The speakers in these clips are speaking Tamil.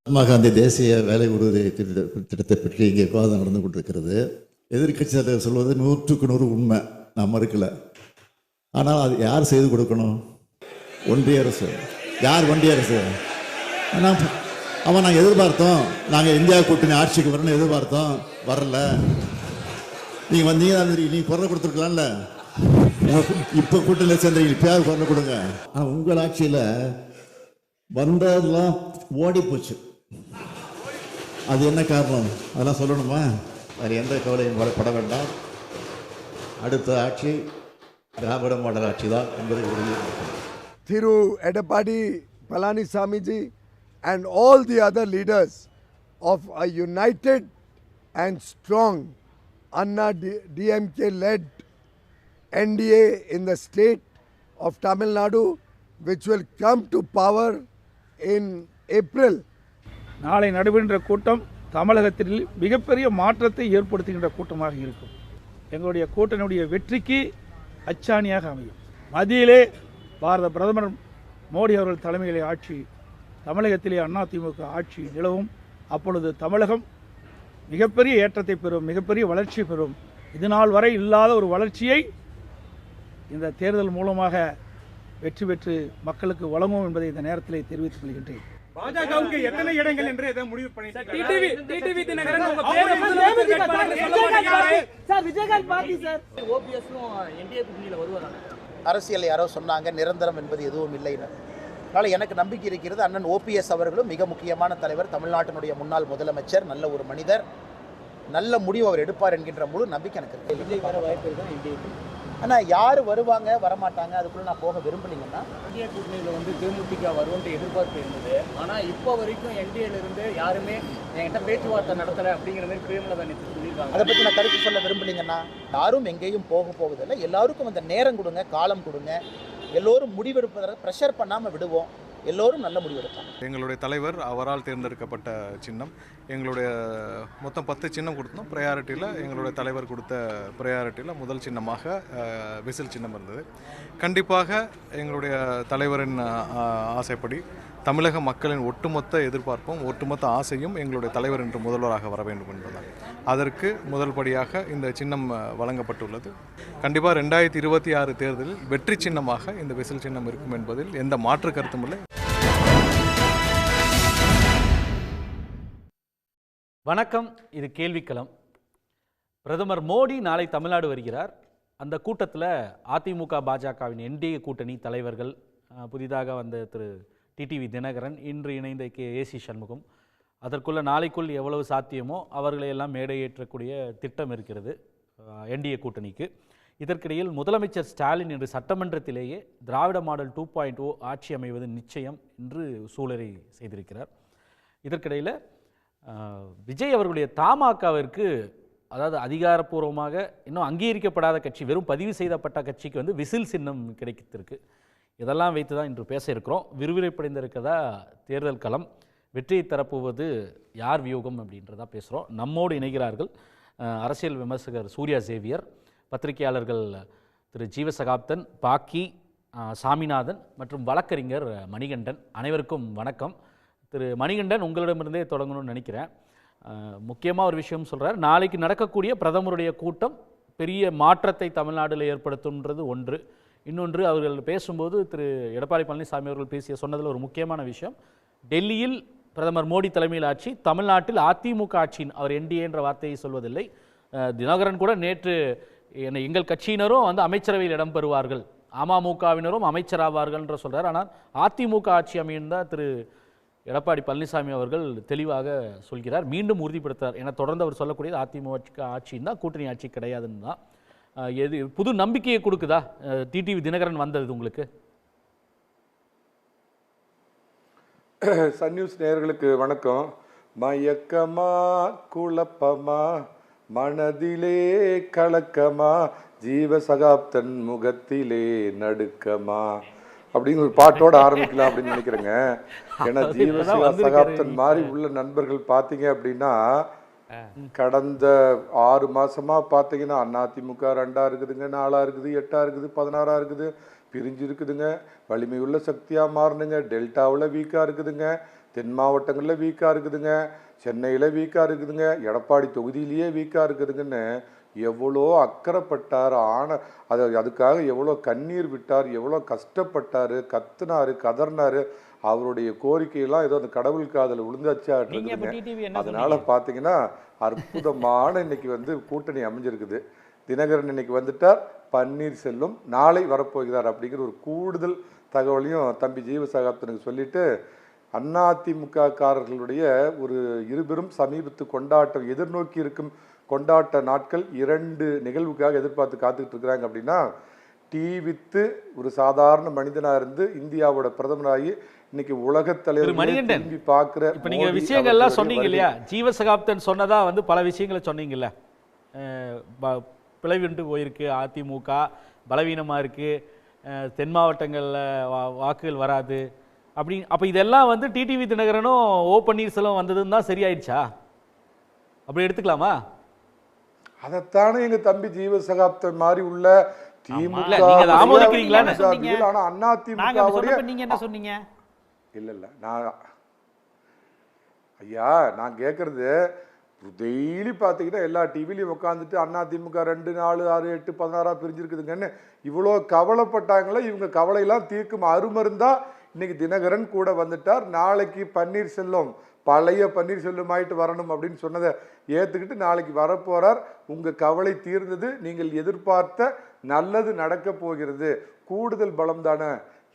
மகாத்மா காந்தி தேசிய வேலை உறுதி திட்டத்தை பற்றி இங்கே விவாதம் நடந்து கொண்டிருக்கிறது. எதிர்கட்சி தலைவர் சொல்வது 100% உண்மை, நான் மறுக்கல. ஆனால் அது யார் செய்து கொடுக்கணும்? ஒன்றிய அரசு. யார் ஒன்றிய அரசு? ஆனால் அவன் நாங்கள் எதிர்பார்த்தோம், நாங்கள் இந்தியா கூட்டணி ஆட்சிக்கு வரணும்னு எதிர்பார்த்தோம், வரல. நீங்கள் வந்தீங்க, நீங்கள் குரல் கொடுத்துருக்கலாம்ல. இப்போ கூட்டணியில் சேர்ந்தீங்க, இப்பயாவது குரல் கொடுங்க. ஆனால் உங்கள் ஆட்சியில் வந்ததெல்லாம் ஓடி போச்சு. அது என்ன காரணம்? அதெல்லாம் சொல்லணுமா? அது எந்த கவலையும் பட வேண்டாம். அடுத்த ஆட்சி திராவிட மாடல் ஆட்சி தான் என்பதை உறுதி. Thiru Edappadi Palanisamy ji and all the other leaders of a united and strong Anna DMK led NDA in the state of Tamil Nadu, which will come to power in April. நாளை நடைபெறுகின்ற கூட்டம் தமிழகத்தில் மிகப்பெரிய மாற்றத்தை ஏற்படுத்துகின்ற கூட்டமாக இருக்கும். எங்களுடைய கூட்டணியுடைய வெற்றிக்கு அச்சாணியாக அமையும். மத்தியிலே பாரத பிரதமர் மோடி அவர்கள் தலைமையிலே ஆட்சி, தமிழகத்திலே அதிமுக ஆட்சி நிலவும். அப்பொழுது தமிழகம் மிகப்பெரிய ஏற்றத்தை பெறும், மிகப்பெரிய வளர்ச்சி பெறும். இதுநாள் வரை இல்லாத ஒரு வளர்ச்சியை இந்த தேர்தல் மூலமாக வெற்றி பெற்று மக்களுக்கு வழங்கும் என்பதை இந்த நேரத்திலே தெரிவித்துக் கொள்கின்றேன். பாஜகவுக்கு எத்தனை இடங்கள் என்று எதை முடிவு பண்ணிட்டாங்க? டிடிவி தினகரன் உங்க பேரை சார் விஜயகாந்த் பார்ட்டி சார் ஓபிஎஸ்னும் என்டிஏ கூட்டணியில வருவாங்க. அரசியல் யாரோ சொன்னாங்க நிரந்தரம் என்பது எதுவும் இல்லைன்னு. அதனால் எனக்கு நம்பிக்கை இருக்கிறது. அண்ணன் ஓபிஎஸ் அவர்களும் மிக முக்கியமான தலைவர், தமிழ்நாட்டினுடைய முன்னாள் முதலமைச்சர், நல்ல ஒரு மனிதர், நல்ல முடிவு அவர் எடுப்பார் என்கின்ற முழு நம்பிக்கை எனக்கு இருக்கு. விஜய் வர வாய்ப்பு இருக்கா என்டிஏ? ஆனால் யார் வருவாங்க வரமாட்டாங்க அதுக்குள்ளே நான் போக விரும்பலைங்கன்னா, என்டிஏ கூட்டணியில் வந்து தேமுதிக வருவோன்ற எதிர்பார்ப்பு இருந்தது. ஆனால் இப்போ வரைக்கும் என்டிஏலேருந்து யாருமே என்கிட்ட பேச்சுவார்த்தை நடத்தலை அப்படிங்கிற மாதிரி பிரேமலதா நேற்று சொல்லியிருக்காங்க. அதை பற்றி நான் கருத்து சொல்ல விரும்பலைங்கன்னா, யாரும் எங்கேயும் போவதில்லை. எல்லாருக்கும் அந்த நேரம் கொடுங்க, காலம் கொடுங்க. எல்லோரும் முடிவெடுப்பதற்கு ப்ரெஷர் பண்ணாமல் விடுவோம். எல்லோரும் நல்ல முடிவெடுப்பாங்க. எங்களுடைய தலைவர் அவரால் தேர்ந்தெடுக்கப்பட்ட சின்னம். எங்களுடைய மொத்தம் 10 சின்னம் கொடுத்தோம். ப்ரையாரிட்டியில் எங்களுடைய தலைவர் கொடுத்த ப்ரையாரிட்டியில் முதல் சின்னமாக விசில் சின்னம் இருந்தது. கண்டிப்பாக எங்களுடைய தலைவரின் ஆசைப்படி தமிழக மக்களின் ஒட்டுமொத்த எதிர்பார்ப்பும் ஒட்டுமொத்த ஆசையும் எங்களுடைய தலைவர் என்று முதல்வராக வர வேண்டும் என்பதுதான். அதற்கு முதல் படியாக இந்த சின்னம் வழங்கப்பட்டுள்ளது. கண்டிப்பாக 2026 தேர்தலில் வெற்றி சின்னமாக இந்த விசில் சின்னம் இருக்கும் என்பதில் எந்த மாற்று கருத்தும் இல்லை. வணக்கம், இது கேள்விக்களம். பிரதமர் மோடி நாளை தமிழ்நாடு வருகிறார். அந்த கூட்டத்தில் அதிமுக பாஜகவின் என்டிஏ கூட்டணி தலைவர்கள், புதிதாக வந்த திரு டிடிவி தினகரன், இன்று இணைந்த ஏசி சண்முகம், அதற்குள்ள நாளைக்குள் எவ்வளவு சாத்தியமோ அவர்களையெல்லாம் மேடையேற்றக்கூடிய திட்டம் இருக்கிறது என்டிஏ கூட்டணிக்கு. இதற்கிடையில் முதலமைச்சர் ஸ்டாலின் இன்று சட்டமன்றத்திலேயே திராவிட மாடல் 2.0 ஆட்சி அமைவது நிச்சயம் என்று சூழலை செய்திருக்கிறார். இதற்கிடையில் விஜய் அவர்களுடைய தமாகவிற்கு, அதாவது அதிகாரப்பூர்வமாக இன்னும் அங்கீகரிக்கப்படாத கட்சி, வெறும் பதிவு செய்யப்பட்ட கட்சிக்கு வந்து விசில் சின்னம் கிடைத்திருக்கு. இதெல்லாம் வைத்து தான் இன்று பேச இருக்கிறோம். விறுவிறுப்படைந்திருக்கிறதா தேர்தல் களம், வெற்றியை தரப்போவது யார் வியூகம் அப்படின்றதா பேசுகிறோம். நம்மோடு இணைகிறார்கள் அரசியல் விமர்சகர் சூர்யா சேவியர், பத்திரிகையாளர்கள் திரு ஜீவசகாப்தன், பாக்கி, சாமிநாதன் மற்றும் வழக்கறிஞர் மணிகண்டன். அனைவருக்கும் வணக்கம். திரு மணிகண்டன், உங்களிடமிருந்தே தொடங்கணும்னு நினைக்கிறேன். முக்கியமாக ஒரு விஷயம் சொல்கிறார். நாளைக்கு நடக்கக்கூடிய பிரதமருடைய கூட்டம் பெரிய மாற்றத்தை தமிழ்நாட்டில் ஏற்படுத்தும்ன்றது ஒன்று. இன்னொன்று, அவர்கள் பேசும்போது திரு எடப்பாடி பழனிசாமி அவர்கள் சொன்னதில் ஒரு முக்கியமான விஷயம், டெல்லியில் பிரதமர் மோடி தலைமையில் ஆட்சி, தமிழ்நாட்டில் அதிமுக ஆட்சியின், அவர் என்டிஏ என்ற வார்த்தையை சொல்வதில்லை. தினகரன் கூட நேற்று எங்கள் கட்சியினரும் வந்து அமைச்சரவையில் இடம்பெறுவார்கள், அமமுகவினரும் அமைச்சராவார்கள் என்று சொல்கிறார். ஆனால் அதிமுக ஆட்சி அமையும் தான் திரு எடப்பாடி பழனிசாமி அவர்கள் தெளிவாக சொல்கிறார், மீண்டும் உறுதிப்படுத்தார். என தொடர்ந்து அவர் சொல்லக்கூடியது அதிமுக ஆட்சின்னு தான், கூட்டணி ஆட்சி கிடையாதுன்னு தான். எது புது நம்பிக்கையை கொடுக்குதா டிடிவி தினகரன் வந்தது உங்களுக்கு? சன் நியூஸ் நேயர்களுக்கு வணக்கம். மயக்கமா குழப்பமா மனதிலே கலக்கமா ஜீவசகாப்தன் முகத்திலே நடுக்கமா அப்படின்னு ஒரு பாட்டோட ஆரம்பிக்கலாம் அப்படின்னு நினைக்கிறேங்க. ஏன்னா ஜீவசகாப்தன் மாதிரி உள்ள நண்பர்கள் பார்த்தீங்க அப்படின்னா, கடந்த 6 மாசமா பார்த்தீங்கன்னா அதிமுக 2ஆ இருக்குதுங்க, 4ஆ இருக்குது, 8ஆ இருக்குது, 16ஆ இருக்குது, பிரிஞ்சு இருக்குதுங்க. வலிமையுள்ள சக்தியாக மாறணுங்க. டெல்டாவில் வீக்காக இருக்குதுங்க. தென் மாவட்டங்களில் வீக்காக இருக்குதுங்க, சென்னையில் வீக்காக இருக்குதுங்க, எடப்பாடி தொகுதியிலேயே வீக்காக இருக்குதுங்கன்னு எவ்வளோ அக்கறைப்பட்டார், அதுக்காக எவ்வளோ கண்ணீர் விட்டார், எவ்வளோ கஷ்டப்பட்டார், கத்துனாரு, கதர்னாரு. அவருடைய கோரிக்கையெல்லாம் ஏதோ அந்த கடவுள் காதல் விழுந்தாச்சாட்டுங்க. அதனால பார்த்தீங்கன்னா அற்புதமான இன்னைக்கு வந்து கூட்டணி அமைஞ்சிருக்குது. தினகரன் இன்னைக்கு வந்துட்டார், பன்னீர்செல்வம் நாளை வரப்போகிறார் அப்படிங்கிற ஒரு கூடுதல் தகவலையும் தம்பி ஜீவசகாப்தனுக்கு சொல்லிட்டு, அதிமுக காரர்களுடைய ஒரு இருபெரும் சமீபத்து கொண்டாட்டம், எதிர்நோக்கி இருக்கும் கொண்டாட்ட நாட்கள் 2 நிகழ்வுக்காக எதிர்பார்த்து காத்துக்கிட்டு இருக்கிறாங்க. அப்படின்னா டீ வித்து ஒரு சாதாரண மனிதனாக இருந்து இந்தியாவோட பிரதமராகி இன்னைக்கு உலகத் தலைவர் திரும்பி பார்க்குற. இப்போ நீங்கள் விஷயங்கள்லாம் சொன்னீங்க இல்லையா, ஜீவசகாப்தன் சொன்னதா வந்து பல விஷயங்களை சொன்னீங்கல்ல, பிளவிண்டு போயிருக்கு, அதிமுக பலவீனமாக இருக்குது, தென் மாவட்டங்களில் வாக்குகள் வராது அப்போ இதெல்லாம் வந்து டிடிவி தினகரனும் ஓ பன்னீர்செல்வம் வந்ததுன்னு தான் சரியாயிடுச்சா? அப்படி எடுத்துக்கலாமா? அதைத்தானே எங்க தம்பி ஜீவசகாப்தன் மாதிரி உள்ள திமுக நான் ஐயா நான் கேட்கறது டெய்லி பார்த்தீங்கன்னா எல்லா டிவிலையும் உட்காந்துட்டு அதிமுக 2, 4, 6, 8, 16 பிரிஞ்சிருக்குதுங்கன்னு இவ்வளோ கவலைப்பட்டாங்களே. இவங்க கவலையெல்லாம் தீர்க்கும் அருமருந்தா இன்னைக்கு தினகரன் கூட வந்துட்டார். நாளைக்கு பன்னீர்செல்வம் பழைய பன்னீர்செல்வம் ஆயிட்டு வரணும் அப்படின்னு சொன்னதை ஏற்றுக்கிட்டு நாளைக்கு வரப்போறார். உங்க கவலை தீர்ந்தது, நீங்கள் எதிர்பார்த்த நல்லது நடக்க போகிறது. கூடுதல் பலம் தானே,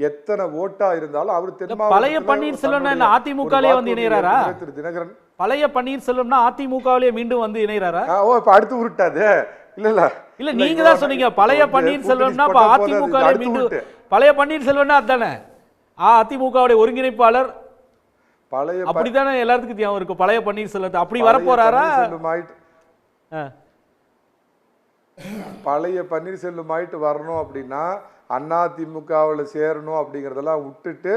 எத்தனை ஓட்டா இருந்தாலும் அவர் பழைய பன்னீர்செல்வம் அதிமுகவிலே வந்து இணையறாரா? திரு தினகரன் பழைய பன்னீர்செல்வம்னா அதிமுகவிலே மீண்டும் வந்து இணையறாரா? ஓ இப்ப அடுத்து உருட்டாது இல்ல நீங்க தான் சொன்னீங்க பழைய பன்னீர்செல்வம்னா அதிமுகவிலே மீண்டும். பழைய பன்னீர்செல்வம்னா அதானே அதிமுகவுடைய ஒருங்கிணைப்பாளர், பழைய அப்படித்தானே எல்லாத்துக்கும் ஞாபகம் இருக்கும். பழைய பன்னீர்செல்வத்தை அப்படி வரப்போறாரா? பழைய பன்னீர்செல்வம் ஆயிட்டு வரணும் அப்படின்னா அதிமுகவில் சேரணும் அப்படிங்கிறதெல்லாம் விட்டுட்டு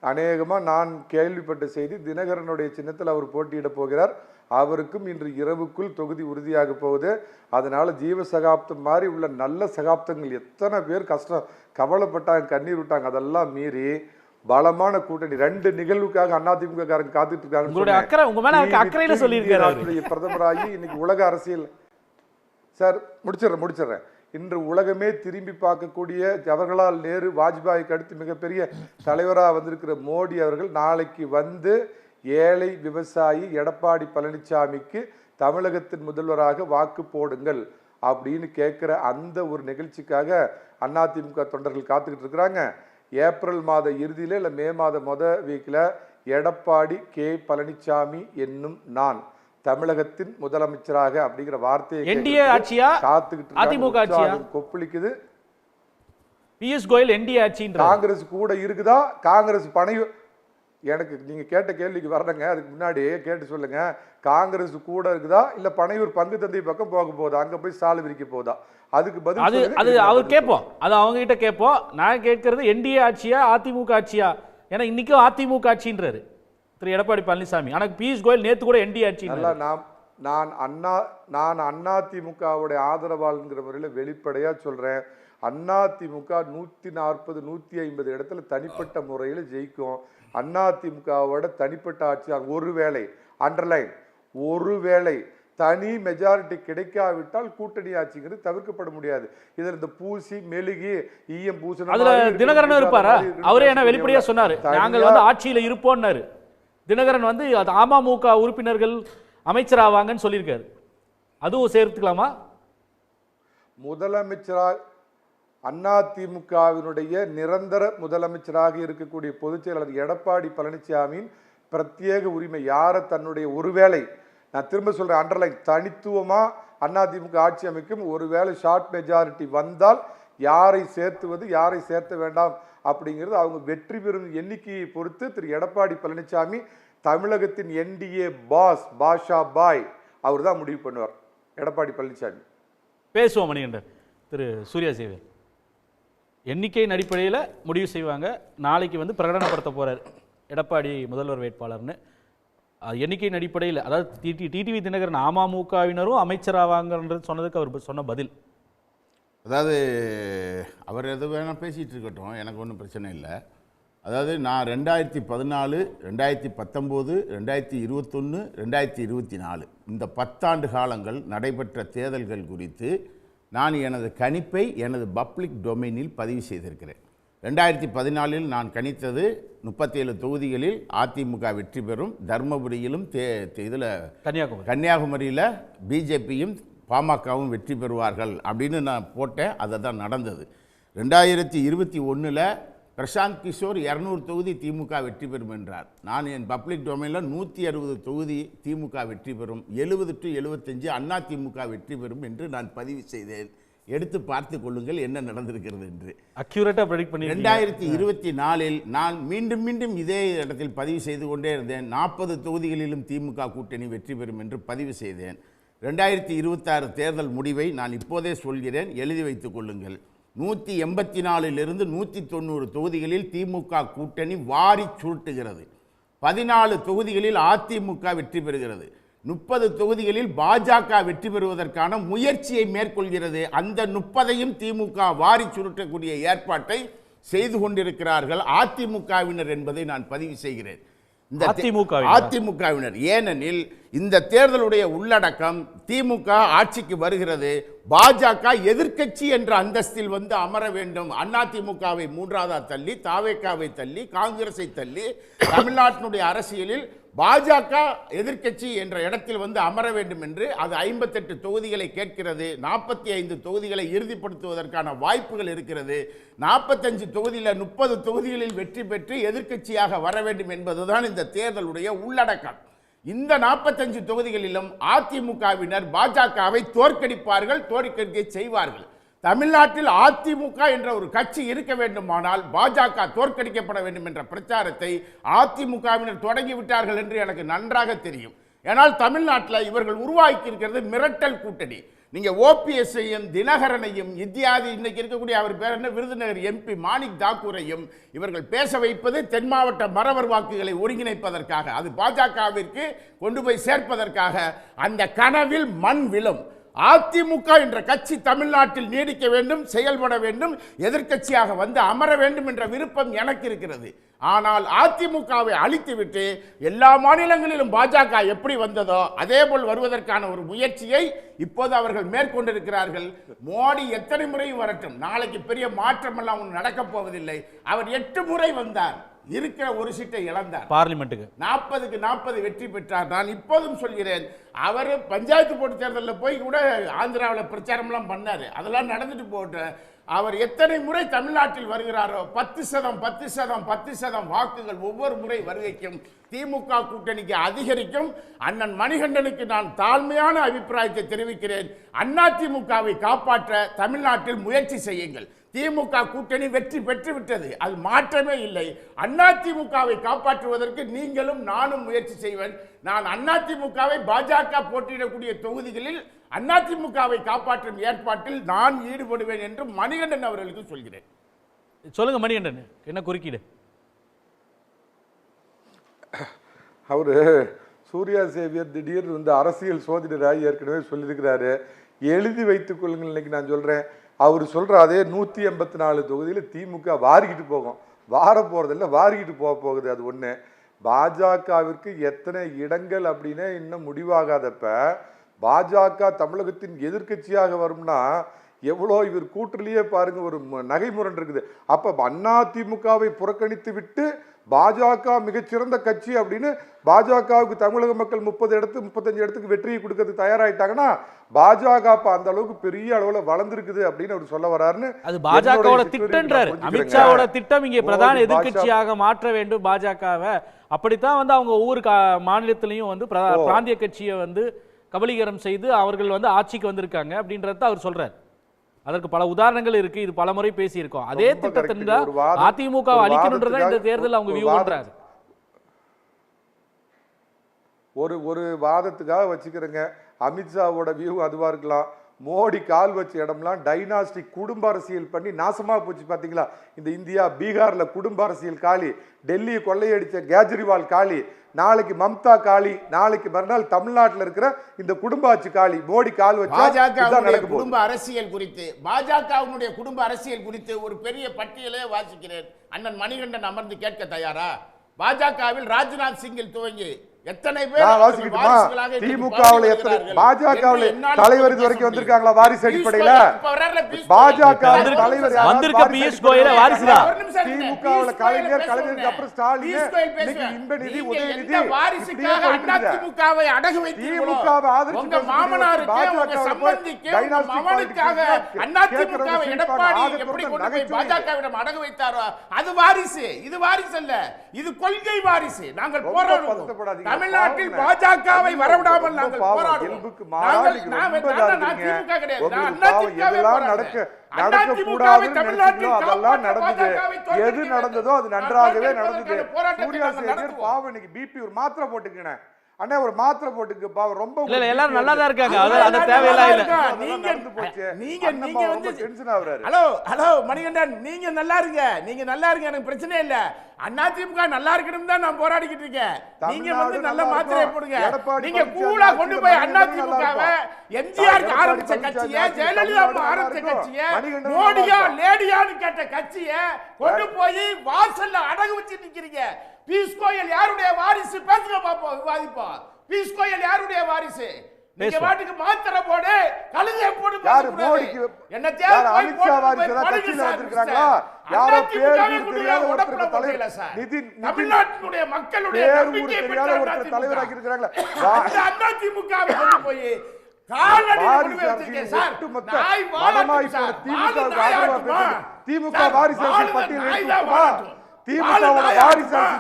அநேகமாக நான் கேள்விப்பட்ட செய்தி தினகரனுடைய சின்னத்தில் அவர் போட்டியிட போகிறார். அவருக்கும் இன்று இரவுக்குள் தொகுதி உறுதியாக போகுது. அதனால ஜீவசகாப்தம் மாதிரி உள்ள நல்ல சகாப்தங்கள் எத்தனை பேர் கஷ்டம் கவலைப்பட்டாங்க, கண்ணீர் விட்டாங்க, அதெல்லாம் மீறி பலமான கூட்டணி 2 நிகழ்வுக்காக அதிமுக காரங்க காத்துட்டு இருக்காங்க. பிரதமராகி இன்னைக்கு உலக அரசியல் சார் முடிச்சிடுறேன். இன்று உலகமே திரும்பி பார்க்கக்கூடிய ஜவஹர்லால் நேரு, வாஜ்பாய்க்கு அடுத்து மிகப்பெரிய தலைவராக வந்திருக்கிற மோடி அவர்கள் நாளைக்கு வந்து ஏழை விவசாயி எடப்பாடி பழனிசாமிக்கு தமிழகத்தின் முதல்வராக வாக்கு போடுங்கள் அப்படின்னு கேட்குற அந்த ஒரு நிகழ்ச்சிக்காக அதிமுக தொண்டர்கள் காத்துக்கிட்டு இருக்கிறாங்க. ஏப்ரல் மாத இறுதியில் இல்லை மே மாத வீக்கில் எடப்பாடி கே பழனிசாமி என்னும் நான் தமிழகத்தின் முதலமைச்சராக அப்படிங்கிற வார்த்தையை காத்துக்கிட்டு கொப்பளிக்குது. பியூஷ் கோயல் என்டிஏ ஆட்சி காங்கிரஸ் கூட இருக்குதா? காங்கிரஸ் பணையும் எனக்கு நீங்க கேட்ட கேள்விக்கு வரணுங்க, அதுக்கு முன்னாடி கேட்டு சொல்லுங்க. காங்கிரஸ் கூட இருக்குதா இல்ல பனையூர் பங்கு தந்தை பக்கம் போக போகுதா, அங்க போய் சாலை விரிக்க போகுதா? அதுக்கு பதில் அது அவர் கேட்போம், அது அவங்க கிட்ட கேட்போம். நான் கேட்கறது என்டிஏ ஆட்சியா அதிமுக ஆட்சியா? ஏன்னா இன்னைக்கும் அதிமுக ஆட்சின்றாரு திரு எடப்பாடி பழனிசாமி. ஆனா பியூஷ் கோயல் நேத்து கூட என்டிஏ ஆட்சி. நான் அதிமுகவுடைய ஆதரவாளர்ங்கிற முறையில் வெளிப்படையா சொல்றேன். அதிமுக 140 150 இடத்துல தனிப்பட்ட முறையில் ஜெயிக்கும். அதிமுகவோட தனிப்பட்ட ஆட்சி ஒருவேளை அண்டர்லைன் ஒருவேளை தனி மெஜாரிட்டி கிடைக்காவிட்டால் கூட்டணி ஆட்சிங்கிறது தவிர்க்கப்பட முடியாது. இதுல இந்த பூசி மெழுகி ஈயம் பூசணும் அதுல தினகரன் இருப்பாரா? அவரே என்ன வெளிப்படையா சொன்னாரு, நாங்கள் வந்து ஆட்சியில இருப்போம்னாரு. தினகரன் வந்து அமமுக உறுப்பினர்கள் அமைச்சர் ஆவாங்கன்னு சொல்லியிருக்காரு. அதுவும் சேர்த்துக்கலாமா? முதலமைச்சராக அதிமுகவினுடைய நிரந்தர முதலமைச்சராக இருக்கக்கூடிய பொதுச் செயலாளர் எடப்பாடி பழனிசாமியின் பிரத்யேக உரிமை யாரை தன்னுடைய ஒருவேளை நான் திரும்ப சொல்றேன் அண்டர்லைன் தனித்துவமா அதிமுக ஆட்சி அமைக்கும். ஒருவேளை ஷார்ட் மெஜாரிட்டி வந்தால் யாரை சேர்த்துவது யாரை சேர்த்த வேண்டாம் அப்படிங்கிறது அவங்க வெற்றி பெறும் எண்ணிக்கையை பொறுத்து திரு எடப்பாடி பழனிசாமி தமிழகத்தின் என்டிஏ பாஸ் பாஷா பாய் அவர் தான் முடிவு பண்ணுவார். எடப்பாடி பழனிசாமி பேசுவோம் மணிகண்டன். திரு சூர்யா சேவை எண்ணிக்கையின் அடிப்படையில் முடிவு செய்வாங்க. நாளைக்கு வந்து பிரகடனப்படுத்த போறார் எடப்பாடி முதல்வர் வேட்பாளர்னு. எண்ணிக்கையின் அடிப்படையில், அதாவது டிடிவி தினகரன் அமமுகவினரும் அமைச்சராவாங்கன்றது சொன்னதுக்கு அவர் சொன்ன பதில், அதாவது அவர் எது வேணால் பேசிகிட்டு இருக்கட்டும், எனக்கு ஒன்றும் பிரச்சனை இல்லை. அதாவது நான் 2014, 2019, 2021, 2024 இந்த 10 ஆண்டு காலங்கள் நடைபெற்ற தேர்தல்கள் குறித்து நான் எனது கணிப்பை எனது பப்ளிக் டொமைனில் பதிவு செய்திருக்கிறேன். 2014 நான் கணித்தது 37 தொகுதிகளில் அதிமுக வெற்றி பெறும், தர்மபுரியிலும் இதில் கன்னியாகுமரியில் பிஜேபியும் பாமகவும் வெற்றி பெறுவார்கள் அப்படின்னு நான் போட்டேன். அதை தான் நடந்தது. 2021 பிரசாந்த் கிஷோர் 200 தொகுதி திமுக வெற்றி பெறும் என்றார். நான் என் பப்ளிக் டொமைனில் 160 தொகுதி திமுக வெற்றி பெறும், 70 to 75 அண்ணா திமுக வெற்றி பெறும் என்று நான் பதிவு செய்தேன். எடுத்து பார்த்து கொள்ளுங்கள் என்ன நடந்திருக்கிறது என்று. அக்யூரேட்டாக ப்ரெடிக்ட் பண்ணி 2024 நான் மீண்டும் மீண்டும் இதே இடத்தில் பதிவு செய்து கொண்டே இருந்தேன். 40 தொகுதிகளிலும் திமுக கூட்டணி வெற்றி பெறும் என்று பதிவு செய்தேன். 2026 தேர்தல் முடிவை நான் இப்போதே சொல்கிறேன், எழுதி வைத்துக் கொள்ளுங்கள். 184 190 தொகுதிகளில் திமுக கூட்டணி வாரி சுருட்டுகிறது. 14 தொகுதிகளில் அதிமுக வெற்றி பெறுகிறது. 30 தொகுதிகளில் பாஜக வெற்றி பெறுவதற்கான முயற்சியை மேற்கொள்கிறது. அந்த 30ஐயும் திமுக வாரி சுருட்டக்கூடிய ஏற்பாட்டை செய்து கொண்டிருக்கிறார்கள் அதிமுகவினர் என்பதை நான் பதிவு செய்கிறேன். அதிமுகவினர், ஏனெனில் இந்த தேர்தலுடைய உள்ளடக்கம் திமுக ஆட்சிக்கு வருகிறது, பாஜக எதிர்க்கட்சி என்ற அந்தஸ்தில் வந்து அமர வேண்டும். அதிமுகவை 3ஆவதா தள்ளி, தாவேகாவை தள்ளி, காங்கிரஸை தள்ளி தமிழ்நாட்டினுடைய அரசியலில் பாஜக எதிர்க்கட்சி என்ற இடத்தில் வந்து அமர வேண்டும் என்று அது 58 தொகுதிகளை கேட்கிறது. 45 தொகுதிகளை இறுதிப்படுத்துவதற்கான வாய்ப்புகள் இருக்கிறது. 45 தொகுதியில் 30 தொகுதிகளில் வெற்றி பெற்று எதிர்க்கட்சியாக வர வேண்டும் என்பதுதான் இந்த தேர்தலுடைய உள்ளடக்கம். இந்த 45 தொகுதிகளிலும் அதிமுகவினர் பாஜகவை தோற்கடிப்பார்கள், தோற்கடிக்க செய்வார்கள். தமிழ்நாட்டில் அதிமுக என்ற ஒரு கட்சி இருக்க வேண்டுமானால் பாஜக தோற்கடிக்கப்பட வேண்டும் என்ற பிரச்சாரத்தை அதிமுகவினர் தொடங்கிவிட்டார்கள் என்று எனக்கு நன்றாக தெரியும். ஏனால் தமிழ்நாட்டில் இவர்கள் உருவாக்கி இருக்கிறது மிரட்டல் கூட்டணி. நீங்க ஓபிஎஸ்ஐயும் தினகரனையும் இத்தியாதி இன்னைக்கு இருக்கக்கூடிய அவர் பேர் என்ன விருதுநகர் எம்பி மாணிக் தாக்கூரையும் இவர்கள் பேச வைப்பது தென் மாவட்ட மறவர் வாக்குகளை ஒருங்கிணைப்பதற்காக, அது பாஜகவிற்கு கொண்டு போய் சேர்ப்பதற்காக. அந்த கனவில் மண் விழும். அதிமுக என்ற கட்சி தமிழ்நாட்டில் நீடிக்க வேண்டும், செயல்பட வேண்டும், எதிர்க்கட்சியாக வந்து அமர வேண்டும் என்ற விருப்பம் எனக்கு இருக்கிறது. ஆனால் அதிமுகவை அழித்துவிட்டு எல்லா மாநிலங்களிலும் பாஜக எப்படி வந்ததோ அதே போல் வருவதற்கான ஒரு முயற்சியை இப்போது அவர்கள் மேற்கொண்டிருக்கிறார்கள். மோடி எத்தனை முறை வரட்டும், நாளைக்கு பெரிய மாற்றம் எல்லாம் ஒன்றும் நடக்கப் போவதில்லை. அவர் 8 முறை வந்தார், இருக்கிற ஒரு சீட்டை இழந்தார். பார்லிமெண்ட்டுக்கு 40க்கு 40 வெற்றி பெற்றார். நான் இப்போதும் சொல்கிறேன், அவர் பஞ்சாயத்து போட்டு தேர்தலில் போய் கூட ஆந்திராவில் பிரச்சாரம்லாம் பண்ணார், அதெல்லாம் நடந்துட்டு போட்டு அவர் எத்தனை முறை தமிழ்நாட்டில் வருகிறாரோ 10% வாக்குகள் ஒவ்வொரு முறை வருகைக்கும் திமுக கூட்டணிக்கு அதிகரிக்கும். அண்ணன் மணிகண்டனுக்கு நான் தாழ்மையான அபிப்பிராயத்தை தெரிவிக்கிறேன். அதிமுகவை காப்பாற்ற தமிழ்நாட்டில் முயற்சி செய்யுங்கள். திமுக கூட்டணி வெற்றி பெற்றுவிட்டது, அது மாற்றமே இல்லை. அதிமுகவை காப்பாற்றுவதற்கு நீங்களும் நானும் முயற்சி செய்வேன். நான் அதிமுகவை பாஜக போட்டியிடக்கூடிய தொகுதிகளில் அதிமுகவை காப்பாற்றும் ஏற்பாட்டில் நான் ஈடுபடுவேன் என்று மணிகண்டன் அவர்களுக்கு சொல்கிறேன். சொல்லுங்க மணிகண்டன், என்ன குறுக்கீடு? அவரு சூர்யா சேவியர் திடீர்னு வந்து அரசியல் சோதிடராக ஏற்கனவே சொல்லியிருக்கிறாரு. எழுதி வைத்துக் கொள்ளுங்கள். இன்னைக்கு நான் சொல்றேன், அவர் சொல்ற அதே 184 தொகுதியில் திமுக வாரிக்கிட்டு போகும். வார போறதில்ல, வாரிக்கிட்டு போகுது. அது ஒண்ணு. பாஜகவிற்கு எத்தனை இடங்கள் அப்படின்னு இன்னும் முடிவாகாதப்ப பாஜக தமிழகத்தின் எதிர்க்கட்சியாக வரும்னா எவ்வளோ இவர் கூற்றுலேயே பாருங்க ஒரு நகைமுரண் இருக்குது. அப்ப அதிமுகவை புறக்கணித்து விட்டு பாஜக மிகச்சிறந்த கட்சி அப்படின்னு பாஜகவுக்கு தமிழக மக்கள் 35 இடத்துக்கு வெற்றியை கொடுக்கறதுக்கு தயாராயிட்டாங்கன்னா பாஜக அந்த அளவுக்கு பெரிய அளவுல வளர்ந்துருக்குது அப்படின்னு அவர் சொல்ல வர்றாருன்னு. அது பாஜகவோட திட்டம்ன்றாரு. அமித்ஷாவோட திட்டம் இங்கே பிரதான எதிர்க்கட்சியாக மாற்ற வேண்டும் பாஜகவை. அப்படித்தான் வந்து அவங்க ஒவ்வொரு மாநிலத்திலையும் வந்து பிராந்திய கட்சியை வந்து கபலீகரம் செய்து அவர்கள் வந்து ஆட்சிக்கு வந்திருக்காங்க அப்படின்றத அவர் சொல்றாரு. அதற்கு பல உதாரணங்கள் இருக்கு, இது பல முறை பேசி இருக்கோம். அதே திட்டத்தின் அதிமுக அழிக்கணும்ன்றத இந்த தேர்தல் அவங்க வியூ பண்றாரு. ஒரு வாதத்துக்காக வச்சுக்கிறேங்க. அமித்ஷாவோட வியூ அதுவா இருக்கலாம், மோடி கால் வச்ச இடம்லாம் டைனாஸ்டிக் குடும்ப அரசியல் பண்ணி நாசமா போச்சு. பாத்தீங்களா, இந்த இந்தியா பீகார்ல குடும்ப அரசியல் காலி, டெல்லியை கொள்ளையடிச்ச கேஜ்ரிவால் காலி, நாளைக்கு மம்தா காலி, நாளைக்கு மறுநாள் தமிழ்நாட்டில் இருக்கிற இந்த குடும்ப ஆட்சி காலி. மோடி கால் வச்சா பாஜக குடும்ப அரசியல் குறித்து, பாஜகவினுடைய குடும்ப அரசியல் குறித்து ஒரு பெரிய பட்டியலே வாசிக்கிறேன். அண்ணன் மணிகண்டன் அமர்ந்து கேட்க தயாரா? பாஜகவில் ராஜ்நாத் சிங்கில் துவங்கி எத்தனை பேர் திமுகவில் எத்தனை பாஜகவில் தலைவர் இது வரைக்கும் வந்திருக்காங்களா வாரிசு அடிப்படையில? பாஜக தலைவர் வந்திருக்க பியூஷ் கோயல் வாரிசுதான். திமுகவில் கலைஞருக்கு அப்புறம் ஸ்டாலின், இன்ப நிதி, உதயநிதி வாரிசுக்காக அதிமுகவை அடகு வைத்தீங்களோ? உங்க மாமனாருக்கு, உங்க சம்பந்திக்கு, உங்க மகனுக்காக அதிமுகவை எடப்பாடி எப்படி கொண்டு போய் பாஜகவிடம் அடகு வைத்தாரோ அது வாரிசு. இது வாரிசு அல்ல, இது கொள்கை வாரிசு. நாங்கள் போராடுவோம். தமிழ்நாட்டில் பாஜகவை வரவிடாமல் நாங்கள் போராடுவோம். எது நடந்ததோ அது நன்றாகவே நடந்தது. சூர்யா சேகர் பாவம் இன்னைக்கு பிபி ஒரு மாத்திரை போட்டுக்கினேன். அண்ணா ஒரு மாத்திரை போட்டுக்கு பாவம் ரொம்ப இல்ல எல்லாரும் நல்லா தான் இருக்காங்க. அது தேவையில்லை இல்ல. நீங்க வந்து டென்ஷன் ஆவறாரு. ஹலோ மணிகண்டன், நீங்க நல்லா இருங்க, நீங்க நல்லா இருங்க, எனக்கு பிரச்சனை இல்ல. அதிமுக நல்லா இருக்கணும் தான் நான் போராடிக்கிட்டு இருக்கேன். நீங்க வந்து நல்ல மாத்திரையை போடுங்க. நீங்க கூலா கொண்டு போய் அதிமுகவை எம்ஜிஆர் ஆரம்பிச்ச கட்சியை, ஜெயலலிதா ஆரம்பிச்ச கட்சியை, மோடியா லேடியான்னு கேட்ட கட்சியை கொண்டு போய் வாசல்ல அடகு வச்சு நிக்கிறீங்க. பியூஷ் கோயல் யாருடைய வாரிசு? பேசுங்க பாப்போம், விவாதிப்போம். பியூஷ் கோயல் யாருடைய வாரிசு? நீங்க வாட்டுக்கு மாத்திரை போடு, கழுதை போடு. யாரு மோடிக்கு என்ன தேவை? அமித்ஷா வாரிசு கட்சியில வந்திருக்காங்களா? யாரோ பேர் தெரியாத ஒருத்தர் தலைவர், தமிழ்நாட்டுடைய மக்களுடைய நம்பிக்கை பெற்ற ஒருத்தர் தலைவராக இருக்கிறாங்களா? அதிமுகவை கொண்டு போய் திமுக வாரிசு பட்டியல், திமுக வாரிசு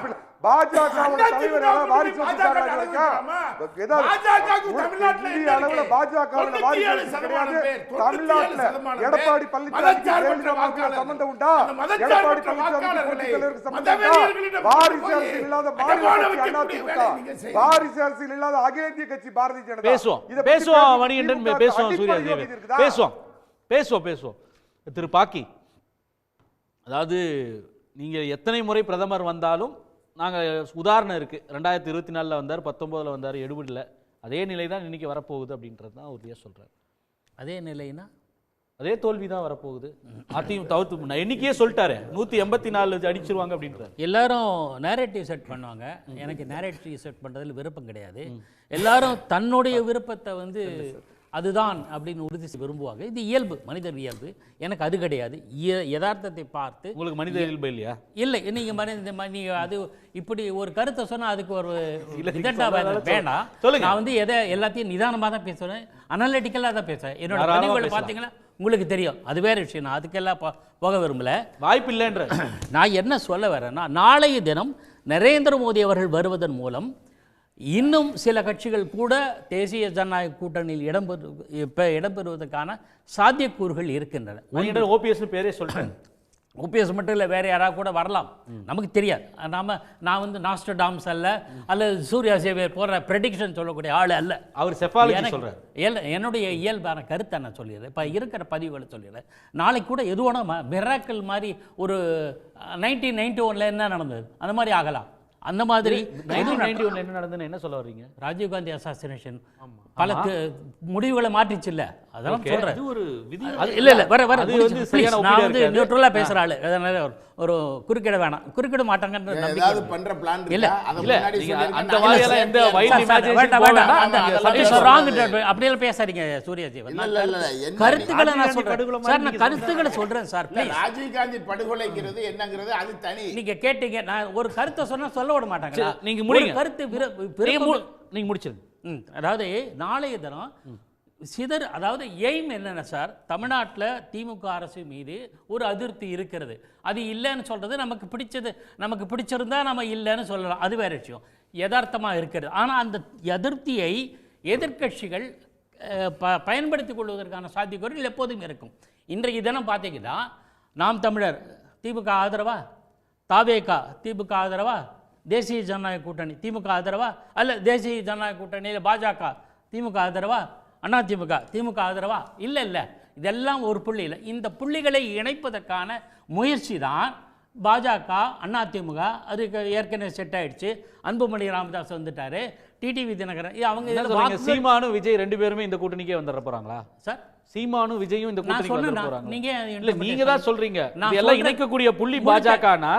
பாஜக தலைவர் வாரிசு தமிழ்நாட்டில் எடப்பாடி பழனிசாமி சம்பந்தம் உண்டா? எடப்பாடி பழனிசாமி வாரிசு அரசியல் இல்லாத வாரிசு அரசியல் இல்லாத அகில இந்திய கட்சி பாரதிய ஜனதா. பேசுவோம் மணிகண்டன், பேசுவோம் சூர்யா தேவன், பேசுவோம். திரு பாக்கி, அதாவது நீங்கள் எத்தனை முறை பிரதமர் வந்தாலும் நாங்கள் உதாரணம் இருக்குது. 2024 வந்தார், 19 வந்தார், எடுபடல. அதே நிலை தான் இன்றைக்கி வரப்போகுது அப்படின்றது தான் உறுதியாக சொல்கிறார். அதே நிலைனா அதே தோல்வி தான் வரப்போகுது. அதிமுக தவிர்த்து எண்ணிக்கையே சொல்லிட்டாரு, 184 அடிச்சிருவாங்க அப்படின்றார். எல்லாரும் நேரேட்டிவ் செட் பண்ணுவாங்க. எனக்கு நேரேட்டிவ் செட் பண்ணுறதுல விருப்பம் கிடையாது. எல்லாரும் தன்னுடைய விருப்பத்தை வந்து அதுதான் அப்படின்னு உறுதி விரும்புவாங்க. இது இயல்பு, மனிதர் இயல்பு. எனக்கு அது கிடையாது. யதார்த்தத்தை பார்த்து. உங்களுக்கு மனித இயல்பு இல்லையா? இல்லை, நீங்கள் அது இப்படி ஒரு கருத்தை சொன்னால் அதுக்கு ஒரு வேண்டாம். நான் வந்து எல்லாத்தையும் நிதானமாக தான் பேசுகிறேன், அனலிட்டிக்கலாக தான் பேசுகிறேன். என்னோட பதிவுகளை பார்த்தீங்கன்னா உங்களுக்கு தெரியும். அது வேறு விஷயம். நான் அதுக்கெல்லாம் போக விரும்பல, வாய்ப்பு இல்லைன்ற. நான் என்ன சொல்ல வரேன்னா, நாளைய தினம் நரேந்திர மோடி அவர்கள் வருவதன் மூலம் இன்னும் சில கட்சிகள் கூட தேசிய ஜனநாயக கூட்டணியில் இடம்பெறுவதற்கான சாத்தியக்கூறுகள் இருக்கின்றன. ஓபிஎஸ் பேரே சொல்கிறேன். ஓபிஎஸ் மட்டும் இல்லை, வேறு யாராவது கூட வரலாம், நமக்கு தெரியாது. நான் வந்து நாஸ்டர்டாம்ஸ் அல்ல சூர்யா சேவியர் போடுற ப்ரெடிக்ஷன் சொல்லக்கூடிய ஆள் அல்ல. அவர் செஃபாலஜி சொல்கிறார். என்னுடைய இயல்பான கருத்தை நான் சொல்லிடுறேன். இப்போ இருக்கிற பதிவுகளை சொல்லிடுறேன். நாளைக்கு கூட எதுவான மிராக்கிள் மாதிரி ஒரு 1991 என்ன நடந்தது அந்த மாதிரி ஆகலாம். அந்த மாதிரி 1991 என்ன நடந்ததுன்னு என்ன சொல்ல வர்றீங்க? ராஜீவ்காந்தி அசாசினேஷன் பல முடிவுகளை மாற்றிச்சு இல்ல, அதெல்லாம் சொல்றேன். அது ஒரு விதி இல்ல வர நான் வந்து நியூட்ரலா பேசுற ஆளு, அதனால ஒரு குறுக்கிட வேணாம், குறுக்கிட மாட்டாங்கன்ற ஏதாவது பண்ற பிளான் இல்ல அந்த மாதிரி எல்லாம் எந்த வைல்ட் இமேஜினேஷன் அப்படி எல்லாம் பேசாதீங்க சூர்யா ஜீவன். கருத்துக்களை நான் சொல்றேன் சார், நான் கருத்துக்களை சொல்றேன் சார். ராஜீவ்காந்தி படுகொலைங்கிறது என்னங்கிறது அது தனி. நீங்க கேட்டீங்க, நான் ஒரு கருத்தை சொன்னா சொல்ல விட மாட்டாங்க. நீங்க முடிங்க, கருத்து நீங்க முடிச்சிருங்க. அதாவது நாளைய தினம் அதாவது எய்ம் என்னென்ன சார், தமிழ்நாட்டில் திமுக அரசு மீது ஒரு அதிருப்தி இருக்கிறது. அது இல்லைன்னு சொல்கிறது நமக்கு பிடிச்சிருந்தா நம்ம இல்லைன்னு சொல்லலாம், அது வேறு விஷயம். யதார்த்தமாக இருக்கிறது. ஆனால் அந்த அதிருப்தியை எதிர்க்கட்சிகள் பயன்படுத்திக் கொள்வதற்கான சாத்தியக்கூறுகள் எப்போதும் இருக்கும். இன்றைக்கு தினம் பார்த்தீங்கன்னா நாம் தமிழர் திமுக ஆதரவா, தாவேகா திமுக ஆதரவா, தேசிய ஜனநாயக கூட்டணி திமுக ஆதரவா, அல்ல தேசிய ஜனநாயக கூட்டணியில் பாஜக திமுக ஆதரவா, அதிமுக திமுக ஆதரவா? இல்லை, இதெல்லாம் ஒரு புள்ளி இல்லை. இந்த புள்ளிகளை இணைப்பதற்கான முயற்சி தான் பாஜக, அதிமுக. அதுக்கு ஏற்கனவே செட் ஆயிடுச்சு. அன்புமணி ராமதாஸ் வந்துட்டாரு, டிடிவி தினகரன், அவங்க சீமானு விஜய் 2 பேருமே இந்த கூட்டணிக்கே வந்துட போறாங்களா சார்? சீமானு விஜயும் இந்த கூட்டணிக்கு வந்துட போறாங்க. நீங்க தான் சொல்றீங்க இதெல்லாம் இணைக்கக்கூடிய புள்ளி பாஜகனா,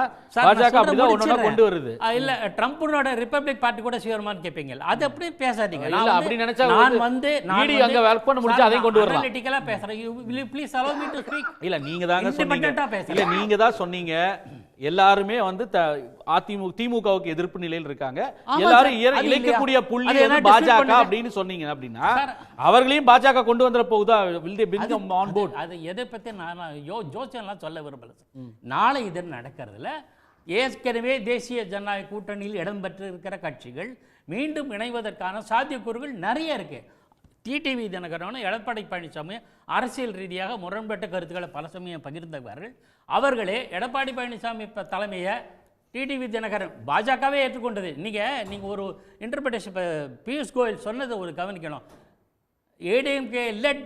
பாஜக அப்படிதான் ஒண்ணா கொண்டு வருது. இல்ல ட்ரம்ப்னோட ரிபப்ளிக் பார்ட்டி கூட சேருமான்னு கேட்பீங்க. அது அப்படியே பேசாதீங்க. இல்ல அப்படி நினைச்சா நான் வந்து ஈடி அங்க ஒர்க் பண்ண முடிஞ்சா அதையும் கொண்டு வரலாம். அனலிட்டிக்கலா பேசுறேன். will you please allow me to speak? இல்ல நீங்க தாங்க சொன்னீங்க. இல்ல நீங்க தான் சொன்னீங்க எல்லாருமே வந்து திமுகவுக்கு எதிர்ப்பு நிலையில் இருக்காங்க, எல்லாரும் இணைக்கக்கூடிய புள்ளி பாஜக அப்படின்னு சொன்னீங்க. அப்படின்னா அவர்களையும் பாஜக கொண்டு வந்துட போகுதா? அது எதை பத்தி நான் ஜோசியம்லாம் சொல்ல விரும்பல. நாளை இது நடக்கிறதுல ஏற்கனவே தேசிய ஜனநாயக கூட்டணியில் இடம்பெற்று இருக்கிற கட்சிகள் மீண்டும் இணைவதற்கான சாத்தியக்கூறுகள் நிறைய இருக்கு. டிடிவி தினகரனும் எடப்பாடி பழனிசாமி அரசியல் ரீதியாக முரண்பட்ட கருத்துக்களை பல சமயம் பகிர்ந்தவர்கள். அவர்களே எடப்பாடி பழனிசாமி தலைமையை டிடிவி தினகரன் பாஜகவே ஏற்றுக்கொண்டது. நீங்கள் ஒரு இன்டர்பிரேஷன் பியூஷ் கோயல் சொன்னதை ஒரு கவனிக்கணும். ஏடிஎம்கே லெட்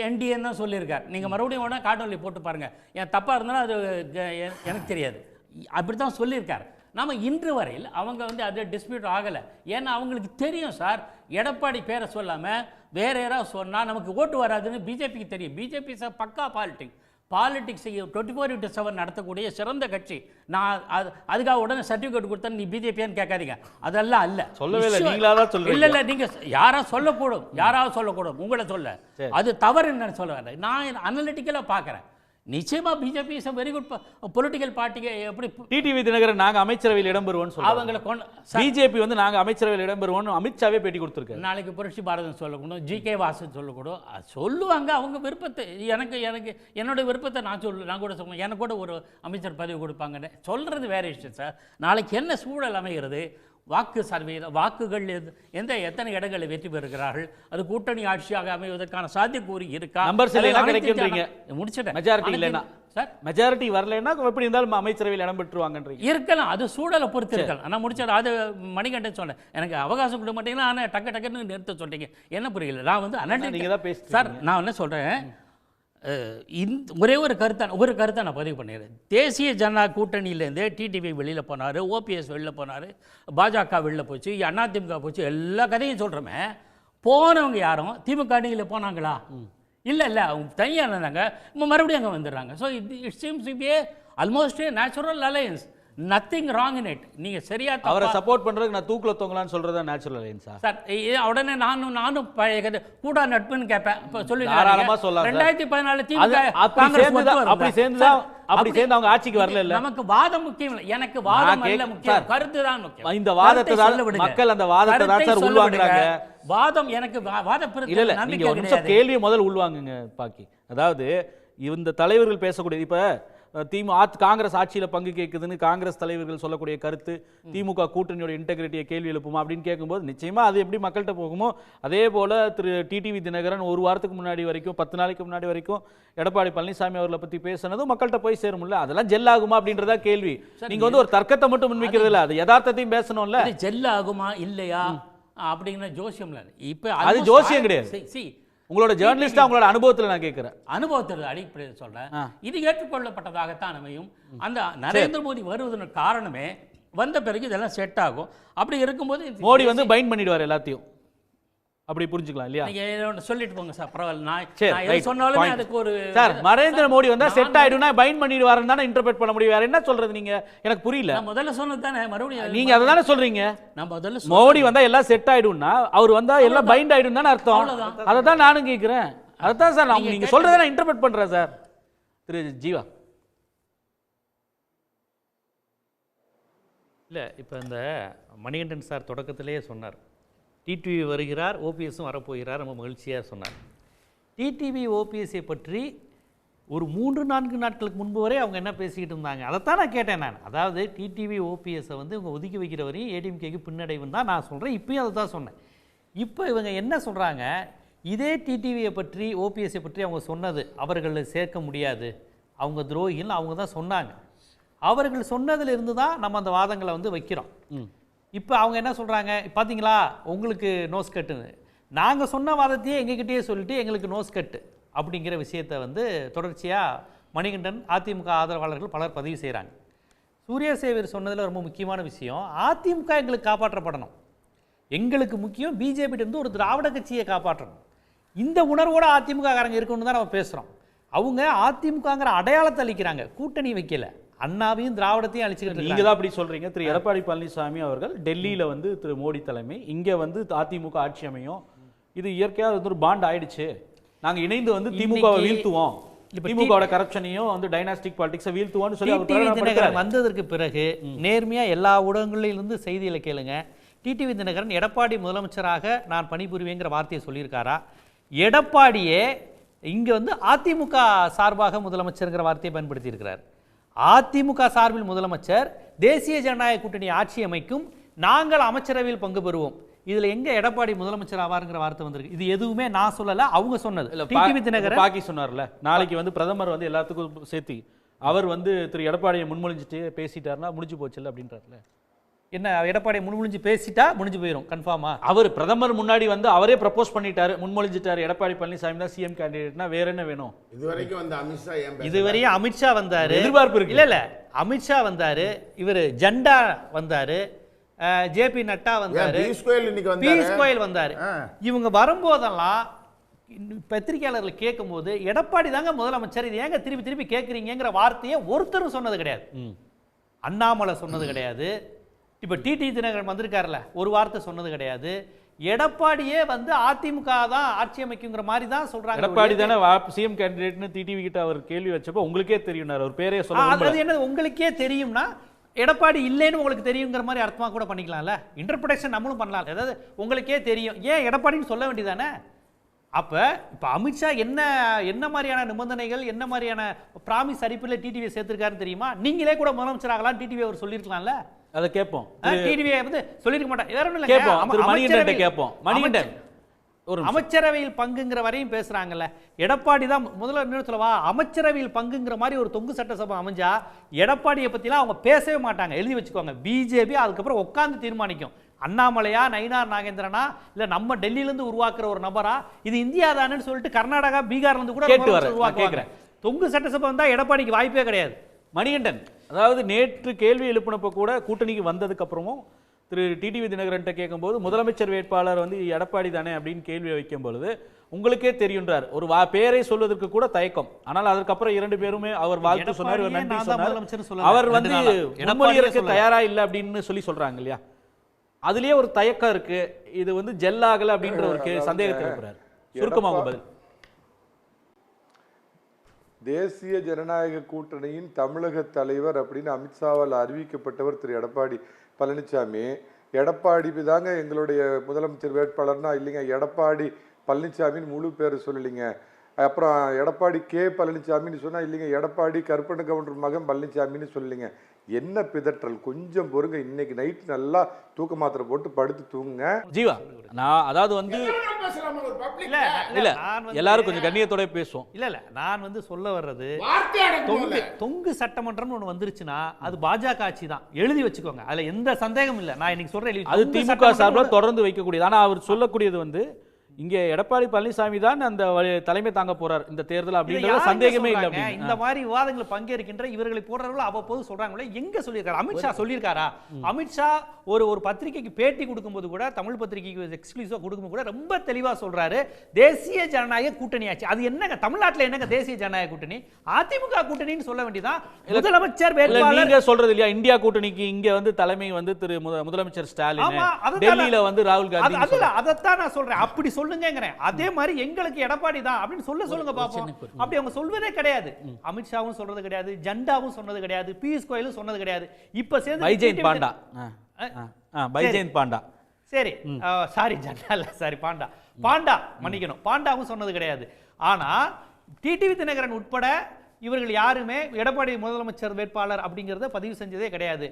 என்டிஏன்னு தான் சொல்லியிருக்கார். நீங்கள் மறுபடியும் வேணால் காட்டொலி போட்டு பாருங்கள். ஏன் தப்பாக இருந்தாலும் அது எனக்கு தெரியாது, அப்படி தான் சொல்லியிருக்கார். நாம் இன்று வரையில் அவங்க வந்து அது டிஸ்பியூட் ஆகலை. ஏன்னா அவங்களுக்கு தெரியும் சார், எடப்பாடி பேரை சொல்லாமல் வேற யாராவது சொன்னால் நமக்கு ஓட்டு வராதுன்னு பிஜேபிக்கு தெரியும். பிஜேபி சார் பக்கா பாலிட்டிக்ஸ் 24/7 நடத்தக்கூடிய சிறந்த கட்சி. நான் அதுக்காக உடனே சர்டிஃபிகேட் கொடுத்தா நீ பிஜேபியான்னு கேட்காதீங்க, அதெல்லாம் அல்ல. சொல்லவே இல்லை, நீங்களா தான் சொல்றீங்க. இல்லை நீங்கள் யாராவது சொல்லக்கூடும் உங்களை சொல்ல, அது தவறு என்னன்னு சொல்ல வேண்டாம். நான் அனலிட்டிக்கலாக பார்க்குறேன். நிச்சயமா BJP is a very good political பார்ட்டிக்கு. எப்படி டிடிவி தினகரன் நாங்க அமைச்சரவையில் இடம்பெறுவோம்னு சொல்றாங்க. அவங்களை பிஜேபி வந்து நாங்க அமைச்சரவையில் இடம்பெறுவோம்னு அமித்ஷாவே பேட்டி கொடுத்திருக்காரு. நாளைக்கு புரட்சி பாரதம் சொல்லக்கூடும், ஜிகே வாசன் சொல்லக்கூடும், சொல்லுவாங்க அவங்க விருப்பத்தை. எனக்கு என்னோட விருப்பத்தை நான் கூட சொல்லுவேன். எனக்கு கூட ஒரு அமைச்சர் பதவி கொடுப்பாங்கன்னு சொல்றது வேற விஷயம் சார். நாளைக்கு என்ன சூழல் அமைகிறது, வாக்கு சதவீதம், வாக்குகள் எத்தனை இடங்களை வெற்றி பெறுகிறார்கள், அது கூட்டணி ஆட்சியாக அமைவதற்கான சாத்தியக்கூறு இருக்கா? நம்பர்ஸ் இல்லைனா கிடைக்கும்ன்றீங்க. முடிச்சிட்டேன். மெஜாரிட்டி இல்லைனா சார், மெஜாரிட்டி வரலைன்னா எப்படி இருந்தாலும் அமைச்சரவையில் இடம் பெற்றுவாங்கன்றீங்க. இருக்கலாம், அது சூழலை பொறுத்து இருக்கலாம். நான் முடிச்சேன். அது மணிகண்டன் சொன்னேன், எனக்கு அவகாசம் கொடுக்க மாட்டீங்கன்னா ஆனால் டக்குன்னு நிறுத்த சொல்றீங்க. என்ன புரியல? நான் வந்து நீங்க தான் பேசுறீங்க சார். நான் என்ன சொல்றேன், ஒரே ஒரு கருத்தை நான் பதிவு பண்ணிடுறேன். தேசிய ஜனநாயக கூட்டணியிலேருந்து டிடிவி வெளியில் போனார், ஓபிஎஸ் வெளியில் போனார், பாஜக வெளியில் போச்சு, அதிமுக போச்சு, எல்லா கதையும் சொல்கிறோமே. போனவங்க யாரும் திமுக அணியில் போனாங்களா? இல்லை அவங்க தனியாக இருந்தாங்க, மறுபடியும் அங்கே வந்துடுறாங்க. So it seems to be almost natural alliance, nothing wrong in it. நீங்கள் சரியா அவரை சப்போர்ட் பண்ணுறதுக்கு நான் தூக்கில் தொங்கலான்னு சொல்கிறதா நேச்சுரல் அலையன்ஸா சார்? உடனே நானும் பழைய கூட நட்புன்னு கேட்பேன். இப்போ சொல்லி தாராளமாக சொல்லலாம். 2014 அப்படி சேர்ந்து அவங்க ஆட்சிக்கு வரல. நமக்கு வாதம் முக்கியம் இல்லை, எனக்கு வாதம் அல்ல முக்கியம், கருத்து தான் முக்கியம். இந்த வாதத்தை மக்கள் அந்த வாதத்தை தான் சார் உள்வாங்குறாங்க. வாதம் எனக்கு வாதப்பிரச்சனை இல்ல. நீங்க ஒரு நிமிஷம் கேள்வியை முதல் உள்வாங்குங்க பாக்கி. அதாவது இந்த தலைவர்கள் பேசக்கூடிய இப்ப காங்கிரஸ் ஆட்சியில பங்கு கேட்குதுன்னு காங்கிரஸ் தலைவர்கள் சொல்லக்கூடிய கருத்து திமுக கூட்டணியோட இன்டெகிரிட்டியை கேள்வி எழுப்புமா அப்படின்னு கேட்கும்போது நிச்சயமா அது எப்படி மக்கள்கிட்ட போகுமோ அதே போல திரு டிடிவி தினகரன் ஒரு வாரத்துக்கு முன்னாடி வரைக்கும் 10 நாளைக்கு முன்னாடி வரைக்கும் எடப்பாடி பழனிசாமி அவர்களை பத்தி பேசினதும் மக்கள்கிட்ட போய் சேரும்ல, அதெல்லாம் ஜெல் ஆகுமா அப்படின்றதா கேள்வி. நீங்க வந்து ஒரு தர்க்கத்தை மட்டும் முன்வைக்கிறது இல்ல, அது யதார்த்தத்தையும் பேசணும்ல. ஜெல் ஆகுமா இல்லையா அப்படிங்கிற ஜோசியம்ல இப்ப அது ஜோசியம் கிடையாது. உங்களோட ஜேர்னலிஸ்டா உங்களோட அனுபவத்தில் நான் கேட்கிறேன். அனுபவத்தில் அடிப்படையில் சொல்றேன், இது ஏற்றுக்கொள்ளப்பட்டதாகத்தான் அமையும். அந்த நரேந்திர மோடி வருவதற்கு காரணமே வந்த பிறகு இதெல்லாம் செட் ஆகும். அப்படி இருக்கும்போது மோடி வந்து பைண்ட் பண்ணிடுவார் எல்லாத்தையும், அப்படி புரிஞ்சுக்கலாம் இல்லையா? நீங்க சொல்லிட்டு போங்க சார், பரவாயில்ல. நான் சொன்னாலுமே அதுக்கு ஒரு சார் நரேந்திர மோடி வந்தா செட் ஆயிடும்னா பைண்ட் பண்ணிடுவாருன்னு தானே இன்டர்பிரட் பண்ண முடியும். வேற என்ன சொல்றது நீங்க? எனக்கு புரியல. நான் முதல்ல சொன்னது தானே, மறுபடியும் நீங்க அதை தானே சொல்றீங்க. நான் முதல்ல மோடி வந்தா எல்லாம் செட் ஆயிடும்னா அவர் வந்தா எல்லாம் பைண்ட் ஆயிடும் தானே அர்த்தம். அதை தான் நானும் கேட்கிறேன். அதுதான் சார் நீங்க சொல்றதை நான் இன்டர்பிரட் பண்றேன் சார். திரு ஜீவா இல்லை, இப்போ இந்த மணிகண்டன் சார் தொடக்கத்திலேயே சொன்னார், டிடிவி வருகிறார், ஓபிஎஸும் வரப்போகிறார், ரொம்ப மகிழ்ச்சியாக சொன்னார். டிடிவி ஓபிஎஸ்ஸை பற்றி ஒரு 3-4 நாட்களுக்கு முன்பு வரை அவங்க என்ன பேசிக்கிட்டு இருந்தாங்க, அதைத்தான் நான் கேட்டேன் நான். அதாவது டிடிவி ஓபிஎஸ்ஸை வந்து இவங்க ஒதுக்கி வைக்கிற வரையும் ஏடிஎம்கேக்கு பின்னடைவுன்னு தான் நான் சொல்கிறேன். இப்பயும் அதை தான் சொன்னேன். இப்போ இவங்க என்ன சொல்கிறாங்க, இதே டிடிவியை பற்றி ஓபிஎஸ்ஸை பற்றி அவங்க சொன்னது அவர்களை சேர்க்க முடியாது, அவங்க துரோகின்னு அவங்க தான் சொன்னாங்க. அவர்கள் சொன்னதிலிருந்து தான் நம்ம அந்த வாதங்களை வந்து வைக்கிறோம். இப்போ அவங்க என்ன சொல்கிறாங்க, பார்த்தீங்களா உங்களுக்கு நோஸ் கட்டுன்னு நாங்கள் சொன்ன வாதத்தையே எங்ககிட்டயே சொல்லிட்டு எங்களுக்கு நோஸ் கட்டு அப்படிங்கிற விஷயத்தை வந்து தொடர்ச்சியாக மணிகண்டன் அதிமுக ஆதரவாளர்கள் பலர் பதிவு செய்கிறாங்க. சூர்யா சேவியர் சொன்னதில் ரொம்ப முக்கியமான விஷயம், அதிமுக எங்களுக்கு காப்பாற்றப்படணும், எங்களுக்கு முக்கியம் பிஜேபி இருந்து ஒரு திராவிட கட்சியை காப்பாற்றணும். இந்த உணர்வோட அதிமுக காரங்க இருக்கணும்னு தான் நம்ம பேசுகிறோம். அவங்க அதிமுகங்கிற அடையாளத்தை அளிக்கிறாங்க, கூட்டணி வைக்கல, அண்ணாவையும் திராவிடத்தையும் அழிச்சுக்கிட்டு. நீங்க தான் அப்படி சொல்றீங்க. திரு எடப்பாடி பழனிசாமி அவர்கள் டெல்லியில வந்து திரு மோடி தலைமை, இங்க வந்து அதிமுக ஆட்சி அமையும், இது இயற்கையாக வந்து ஒரு பாண்ட் ஆயிடுச்சு, நாங்க இணைந்து வந்து திமுகவை வீழ்த்துவோம், திமுகவோட கரப்ஷனையும் வந்து டைனாஸ்டிக் பாலிடிக்ஸை வீழ்த்துவோம்னு சொல்லி அவர் வந்ததற்கு பிறகு நேர்மையா எல்லா ஊடகங்களிலிருந்து செய்திகளை கேளுங்க. டிடிவி தினகரன் எடப்பாடி முதலமைச்சராக நான் பணிபுரிவேங்கிற வார்த்தையை சொல்லியிருக்காரா? எடப்பாடியே இங்க வந்து அதிமுக சார்பாக முதலமைச்சருங்கிற வார்த்தையை பயன்படுத்தி இருக்கிறார். அதிமுக சார்பில் முதலமைச்சர் தேசிய ஜனநாயக கூட்டணி ஆட்சி அமைக்கும், நாங்கள் அமைச்சரவையில் பங்கு பெறுவோம். இதுல எங்க எடப்பாடி முதலமைச்சர் ஆவாருங்கிற வார்த்தை வந்திருக்கு? இது எதுவுமே நான் சொல்லல, அவங்க சொன்னது. டிடிவி தினகரன் பாக்கி சொன்னார்ல, நாளைக்கு வந்து பிரதமர் வந்து எல்லாத்துக்கும் சேர்த்து அவர் வந்து திரு எடப்பாடியை முன்மொழிஞ்சிட்டு பேசிட்டாருன்னா முடிஞ்சு போச்சுல்ல அப்படின்றாருல. என்ன எடப்பாடியை முன்மொழிஞ்சு பேசிட்டா முடிஞ்சு போயிடும் கன்ஃபார்மா? அவர் பிரதமர் முன்னாடி வந்து அவரே ப்ரப்போஸ் பண்ணிட்டாரு, முன்மொழிஞ்சிட்டாரு, எடப்பாடி பழனிசாமி தான் சிஎம் கேண்டிடேட்னா வேற என்ன வேணும்? இதுவரைக்கும் வந்து அமித்ஷா இதுவரையும் அமித்ஷா வந்தாரு, எதிர்பார்ப்பு இருக்கு. இல்ல அமித்ஷா வந்தாரு, இவர் ஜெண்டா வந்தாரு, ஜேபி நட்டா வந்தாரு, பீயூஷ் கோயல் வந்தாரு. இவங்க வரும்போதெல்லாம் பத்திரிகையாளர்கள் கேட்கும்போது எடப்பாடி தாங்க முதலமைச்சர், இது ஏங்க திருப்பி திருப்பி கேட்குறீங்கிற வார்த்தையை ஒருத்தரும் சொன்னது கிடையாது. அண்ணாமலை சொன்னது கிடையாது, இப்போ டிடி தினகரன் வந்திருக்காருல ஒரு வார்த்தை சொன்னது கிடையாது. எடப்பாடியே வந்து அதிமுக தான் ஆட்சி அமைக்குங்கிற மாதிரி தான் சொல்றாங்க. எடப்பாடி தானே சிஎம் கேண்டிடேட்னு டிடிவி கிட்ட அவர் கேள்வி வச்சப்போ உங்களுக்கே தெரியும், ஒரு பேரே சொல்ல. அது என்ன உங்களுக்கே தெரியும்னா எடப்பாடி இல்லைன்னு உங்களுக்கு தெரியுங்கிற மாதிரி அர்த்தமா கூட பண்ணிக்கலாம்ல, இன்டர்பிரேஷன் நம்மளும் பண்ணலாம். அதாவது உங்களுக்கே தெரியும், ஏன் எடப்பாடின்னு சொல்ல வேண்டியதானே? அப்ப இப்ப அமித்ஷா என்ன மாதிரியான நிபந்தனைகள், என்ன மாதிரியான பிராமிஸ் அடிப்படையில் டிடிவி சேர்த்திருக்காருன்னு தெரியுமா? நீங்களே கூட முதலமைச்சர் ஆகலாம் டிடிவி அவர் சொல்லியிருக்கலாம்ல. அதை கேட்போம். டிடிவி வந்து சொல்லிருக்க மாட்டாங்க, வேற ஒண்ணும் இல்ல. கேட்போம் மணிகண்டன் ஒரு அமைச்சரவையில் பங்குங்கிற வரையும் பேசுறாங்கல்ல. எடப்பாடி தான் முதல்ல என்ன சொல்லவா, அமைச்சரவையில் பங்குங்கிற மாதிரி ஒரு தொங்கு சட்டசபை அமைஞ்சா எடப்பாடியை பத்திலாம் அவங்க பேசவே மாட்டாங்க, எழுதி வச்சுக்கோங்க. பிஜேபி அதுக்கப்புறம் உட்கார்ந்து தீர்மானிக்கும், அண்ணாமலையா நயினார் நாகேந்திரனா இல்ல நம்ம டெல்லியிலிருந்து உருவாக்குற ஒரு நபரா, இது இந்தியா தானேன்னு சொல்லிட்டு கர்நாடகா பீகார்ல இருந்து கூட உருவாக்குறாங்க. தொங்கு சட்டசபை வந்தா எடப்பாடிக்கு வாய்ப்பே கிடையாது. மணிகண்டன், அதாவது நேற்று கேள்வி எழுப்பினப்ப கூட கூட்டணிக்கு வந்ததுக்கு அப்புறமும் திரு டிடிவி தினகரன்ட்ட கேட்கும்போது முதலமைச்சர் வேட்பாளர் வந்து எடப்பாடி தானே அப்படின்னு கேள்வி வைக்கும் பொழுது உங்களுக்கே தெரியுன்றார், ஒரு பேரை சொல்வதற்கு கூட தயக்கம். ஆனால் அதற்கப்புறம் இரண்டு பேருமே அவர் வாழ்த்து சொன்னார், நன்றி சொன்னார், அவர் வந்து முன்மொழியறதுக்கு தயாரா இல்லை அப்படின்னு சொல்றாங்க இல்லையா? அதுலயே ஒரு தயக்கம் இருக்கு, இது வந்து ஜெல்லாகல அப்படின்ற ஒரு சந்தேகத்தில் இருக்கிறார். சுருக்கமாக பதில். தேசிய ஜனநாயக கூட்டணியின் தமிழக தலைவர் அப்படின்னு அமித்ஷாவால் அறிவிக்கப்பட்டவர் திரு எடப்பாடி பழனிசாமி. எடப்பாடி தாங்க எங்களுடைய முதலமைச்சர் வேட்பாளர்னா இல்லைங்க, எடப்பாடி பழனிசாமின்னு முழு பேர் சொல்லலைங்க. அப்புறம் எடப்பாடி கே பழனிசாமின்னு சொன்னால் இல்லைங்க, எடப்பாடி கருப்பண்ண கவுண்டர் மகன் பழனிசாமின்னு சொல்லலைங்க. என்ன பிதற்றல், கொஞ்சம் பொறுங்க. இன்னைக்கு நைட் நல்லா தூக்க மாத்திரை போட்டு படுத்து தூங்குங்க. ஜீவா, நான் அதாவது வந்து இல்ல எல்லாரும் கொஞ்சம் கண்ணியத்தோட பேசுவோம். இல்ல நான் வந்து சொல்ல வர்றது, தொங்கு சட்டமன்றம் ஒன்று வந்துருச்சுன்னா அது பாஜக ஆட்சி தான், எழுதி வச்சுக்கோங்க, அதுல எந்த சந்தேகம் இல்லை. நான் இன்னைக்கு சொல்றேன், அது திமுக சார்பில் தொடர்ந்து வைக்கக்கூடியது. ஆனா அவர் சொல்லக்கூடியது வந்து இங்க எடப்பாடி பழனிசாமி தான் அந்த தலைமை தாங்க போறார் இந்த தேர்தல் அப்படின்ற சந்தேகமே இல்லை. இந்த மாதிரி விவாதங்களை பங்கேற்கின்ற இவர்களை போடுறவர்கள் அவ்வப்போது சொல்றாங்களே, எங்க சொல்லியிருக்காரு? அமித்ஷா சொல்லியிருக்காரா? அமித்ஷா ஒரு பத்திரிகைக்கு பேட்டி கொடுக்கும்போது கூட, தமிழ் பத்திரிகைக்கு எக்ஸ்க்ளூசிவா கொடுக்கும்போது கூட ரொம்ப தெளிவா சொல்றாரு, தேசிய ஜனநாயக கூட்டணி ஆட்சி. அது என்னங்க தமிழ்நாட்டில் என்னங்க தேசிய ஜனநாயக கூட்டணி? அதிமுக கூட்டணின்னு சொல்ல வேண்டியதான். முதலமைச்சர் வேட்பாளர் நீங்க சொல்றது இல்லையா, இந்தியா கூட்டணிக்கு இங்க வந்து தலைமை வந்து திரு முதலமைச்சர் ஸ்டாலின், டெல்லியில வந்து ராகுல் காந்தி. அதைத்தான் நான் சொல்றேன், அப்படி சொல்லுங்க. அதே மாதிரி எங்களுக்கு எடப்பாடி தான் அப்படின்னு சொல்லுங்க பாப்போம். அப்படி அவங்க சொல்வதே கிடையாது. அமித்ஷாவும் சொல்றது கிடையாது, ஜெண்டாவும் சொன்னது கிடையாது, பீயூஷ் கோயலும் சொன்னது கிடையாது. இப்ப சேர்ந்து பைஜெயந்த் பாண்டா, பைஜெயந்த் பாண்டா, சரி சாரி ஜெண்டா இல்ல, சாரி பாண்டா மன்னிக்கணும், பாண்டாவும் சொன்னது கிடையாது. ஆனா டிடிவி தினகரன் உட்பட இவர்கள் யாருமே எடப்பாடி முதலமைச்சர் வேட்பாளர் அப்படிங்கிறத பதிவு செஞ்சதே கிடையாது.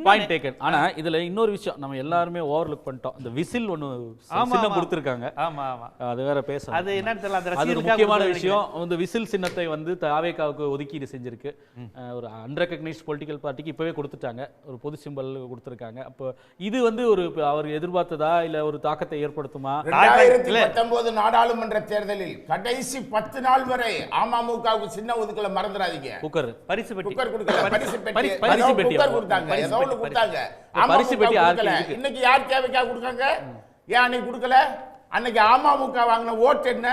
Point taken. ஆனா இதுல இன்னொரு விஷயம் நம்ம எல்லாருமே ஓவர்லுக் பண்ணிட்டோம். இந்த விசில் ஒன்னு சின்னம் கொடுத்திருக்காங்க. ஆமா ஆமா அது வேற பேசணும். அது என்னன்னு தெரியல. அந்த அது முக்கியமான விஷயம். அந்த விசில் சின்னத்தை வந்து தாவேகாவுக்கு ஒதுக்கீடு செஞ்சிருக்கு. ஒரு அன்ரெகக்னைஸ்ட் பொலிட்டிக்கல் பார்ட்டிக்கு இப்பவே கொடுத்துட்டாங்க. ஒரு பொது சிம்பல் கொடுத்திருக்காங்க. அப்போ இது வந்து ஒரு அவர் எதிர்பார்த்ததா இல்ல ஒரு தாக்கத்தை ஏற்படுத்துமா? 2019 நாடாளுமன்ற தேர்தலில் கடைசி 10 நாள் வரை அமமுகவுக்கு சின்ன ஒதுக்கல மறந்துடாதீங்க. குக்கர் பரிசு பெட்டி குக்கர் கொடுக்கல, பரிசு பெட்டி குக்கர் கொடுத்தாங்க, ஏதோ ஒன்று கொடுத்தாங்க. பரிசு பெட்டி கொடுக்கல. இன்னைக்கு யார் தேவைக்கா கொடுக்காங்க? ஏன் அன்னைக்கு கொடுக்கல? அன்னைக்கு அமமுக வாங்கின ஓட்டு என்ன?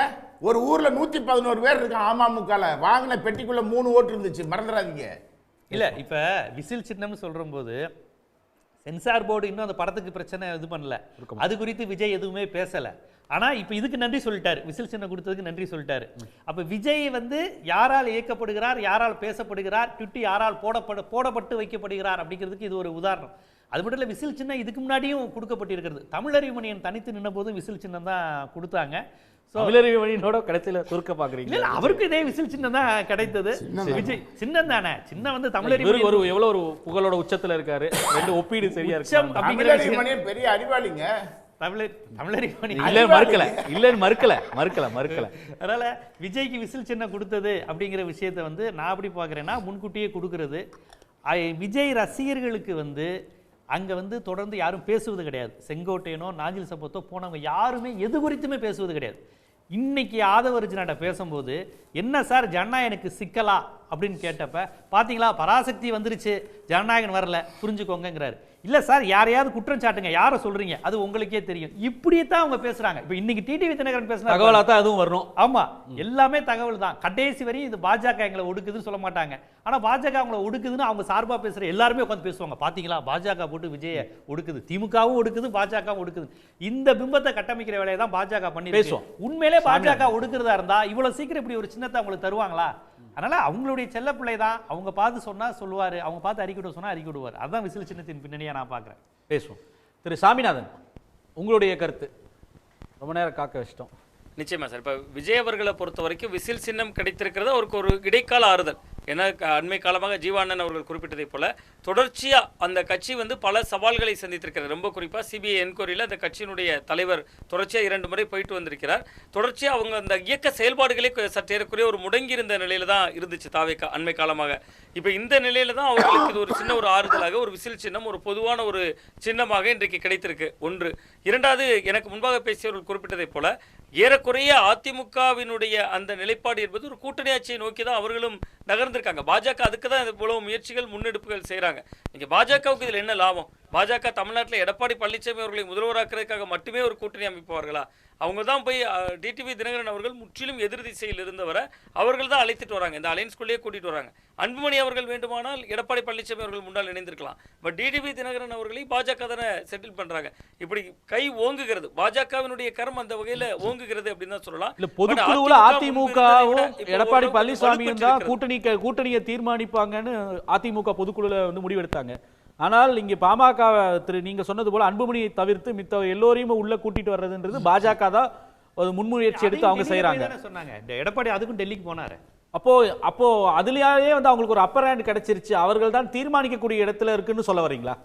ஒரு ஊர்ல 111 பேர் இருக்கான் அமமுகல. வாங்கின பெட்டிக்குள்ள 3 ஓட்டு இருந்துச்சு, மறந்துடாதீங்க. இல்ல இப்ப விசில் சின்னம்னு சொல்ற போது சென்சார் போர்டு இன்னும் அந்த படத்துக்கு பிரச்சனை இது பண்ணல. அது குறித்து விஜய் எதுவுமே பேசல. ஆனா இப்ப இதுக்கு நன்றி சொல்லிட்டாரு. விசில் சின்னம் கொடுத்ததுக்கு நன்றி சொல்லிட்டாரு. அப்ப விஜய் வந்து யாரால் இயக்கப்படுகிறார், யாரால் பேசப்படுகிறார், ட்விட்டி யாரால் போடப்பட்டு வைக்கப்படுகிறார் அப்படிங்கிறதுக்கு இது ஒரு உதாரணம். அது மட்டும் இல்ல, விசில் சின்னம் இதுக்கு முன்னாடியும் கொடுக்கப்பட்டிருக்கிறது. தமிழறிவுமணியன் தனித்து நின்ற போதும் விசில் சின்னம் தான் கொடுத்தாங்க. தமிழறிவுமணியனோட கடைசியில சுருக்க பாக்குறீங்க. அவருக்கு இதே விசில் சின்னம் தான் கிடைத்தது. விஜய் சின்னம் தானே. சின்னம் வந்து தமிழறிவு ஒரு எவ்வளவு ஒரு புகழோட உச்சத்துல இருக்காரு. ரெண்டு ஒப்பீடு சரியா இருக்கு. தமிழறிவுமணியன் பெரிய அறிவாளிங்க. அதனால விஜய்க்கு விசில் சின்னம் கொடுத்தது அப்படிங்கிற விஷயத்தை வந்து நான் அப்படி பார்க்குறேன்னா முன்கூட்டியே கொடுக்கறது. விஜய் ரசிகர்களுக்கு வந்து அங்க வந்து தொடர்ந்து யாரும் பேசுவது கிடையாது. செங்கோட்டையனோ நாஞ்சில் சம்பத்தோ போனவங்க யாருமே எது குறித்துமே பேசுவது கிடையாது. இன்னைக்கு ஆதவர்ஜுனாட்ட பேசும்போது என்ன சார் ஜனநாயகனுக்கு சிக்கலா அப்படின்னு கேட்டப்ப பாத்தீங்களா பராசக்தி வந்துருச்சு, ஜனநாயகன் வரல புரிஞ்சுக்கோங்கிறாரு. இல்ல சார் யாரையாவது குற்றம் சாட்டுங்க, யாரை சொல்றீங்க, அது உங்களுக்கே தெரியும். இப்படியே தான் அவங்க பேசுறாங்க. இப்ப இன்னைக்கு டிடிவி தினகரன் பேசுறாங்க, தகவலா தான் அதுவும் வரணும். ஆமா, எல்லாமே தகவல் தான். கடைசி வரையும் இது பாஜக எங்களை ஒடுக்குதுன்னு சொல்ல மாட்டாங்க. ஆனா பாஜக அவங்களை ஒடுக்குதுன்னு அவங்க சார்பா பேசுற எல்லாருமே உட்காந்து பேசுவாங்க. பாத்தீங்களா பாஜக போட்டு விஜய ஒடுக்குது, திமுகவும் ஒடுக்குது, பாஜகவும் ஒடுக்குது. இந்த பிம்பத்தை கட்டமைக்கிற வேலையை தான் பாஜக பண்ணி பேசுவோம். உண்மையிலே பாஜக ஒடுக்குறதா இருந்தா இவ்வளவு சீக்கிரம் இப்படி ஒரு சின்னத்தை அவங்களுக்கு தருவாங்களா? அதனால அவங்களுடைய செல்ல பிள்ளை தான். அவங்க பார்த்து சொன்னா சொல்லுவாரு, அவங்க பார்த்து அறிக்கை சொன்னா அறிக்கை விடுவார். அதுதான் விசில் சின்னத்தின் பின்னணியா நான் பார்க்குறேன். பேசுவோம். திரு சாமிநாதன், உங்களுடைய கருத்து. ரொம்ப நேரம் காக்க வச்சிட்டோம். நிச்சயமா சார். இப்போ விஜய் அவர்களை பொறுத்த வரைக்கும் விசில் சின்னம் கிடைத்திருக்கிறது அவருக்கு ஒரு இடைக்கால ஆறுதல். ஏன்னா அண்மை காலமாக ஜீவானந்தன் அவர்கள் குறிப்பிட்டதை போல தொடர்ச்சியாக அந்த கட்சி வந்து பல சவால்களை சந்தித்திருக்கிறது. ரொம்ப குறிப்பாக சிபிஐ என்கொயரியில் அந்த கட்சியினுடைய தலைவர் தொடர்ச்சியாக 2 முறை போயிட்டு வந்திருக்கிறார். தொடர்ச்சியாக அவங்க அந்த இயக்க செயல்பாடுகளே சற்றேறக்குரிய ஒரு முடங்கி இருந்த நிலையில தான் இருந்துச்சு தாவேகா அண்மை காலமாக. இப்போ இந்த நிலையில தான் அவர்களுக்கு இது ஒரு சின்ன ஒரு ஆறுதலாக ஒரு விசில் சின்னம் ஒரு பொதுவான ஒரு சின்னமாக இன்றைக்கு கிடைத்திருக்கு. ஒன்று. இரண்டாவது, எனக்கு முன்பாக பேசியவர்கள் குறிப்பிட்டதை போல ஏறக்குறைய அதிமுகவினுடைய அந்த நிலைப்பாடு என்பது ஒரு கூட்டணி ஆட்சியை நோக்கி தான் அவர்களும் நகர்ந்திருக்காங்க. பாஜக அதுக்கு தான் இவ்வளவு முயற்சிகள் முன்னெடுப்புகள் செய்கிறாங்க. இங்கே பாஜகவுக்கு இதில் என்ன லாபம்? பாஜக தமிழ்நாட்டில் எடப்பாடி பழனிசாமி அவர்களை முதல்வராக்குறதுக்காக மட்டுமே ஒரு கூட்டணி அமைப்பார்களா? அவங்க தான் போய் டிடிவி தினகரன் அவர்கள் முற்றிலும் எதிர் திசையில் இருந்தவரை அவர்கள் தான் அழைத்துட்டு வராங்க, இந்த அலைன்ஸ்குள்ளேயே கூட்டிட்டு வராங்க. அன்புமணி அவர்கள் வேண்டுமானால் எடப்பாடி பழனிசாமி அவர்கள் முன்னால் இணைந்திருக்கலாம். பட் டிடிவி தினகரன் அவர்களை பாஜக தானே செட்டில் பண்றாங்க. இப்படி கை ஓங்குகிறது, பாஜகவினுடைய கரம் அந்த வகையில் ஓங்குகிறது அப்படின்னு தான் சொல்லலாம். இல்ல பொதுக்குழுவுல அதிமுகவும் எடப்பாடி பழனிசாமியும் தான் கூட்டணியை தீர்மானிப்பாங்கன்னு அதிமுக பொதுக்குழுல வந்து முடிவெடுத்தாங்க. ஆனால் இங்க பாமக நீங்க சொன்னது போல அன்புமணியை தவிர்த்து மித்த எல்லோரையும் உள்ள கூட்டிட்டு வர்றதுன்றது பாஜக தான் ஒரு முன்முயற்சி எடுத்து அவங்க செய்யறாங்க. எடப்பாடி அதுக்கும் டெல்லிக்கு போனாரு. அப்போ அதுலயே வந்து அவங்களுக்கு ஒரு அப்பர் ஹேண்ட் கிடைச்சிருச்சு, அவர்கள் தான் தீர்மானிக்கக்கூடிய இடத்துல இருக்குன்னு சொல்ல வரீங்களா?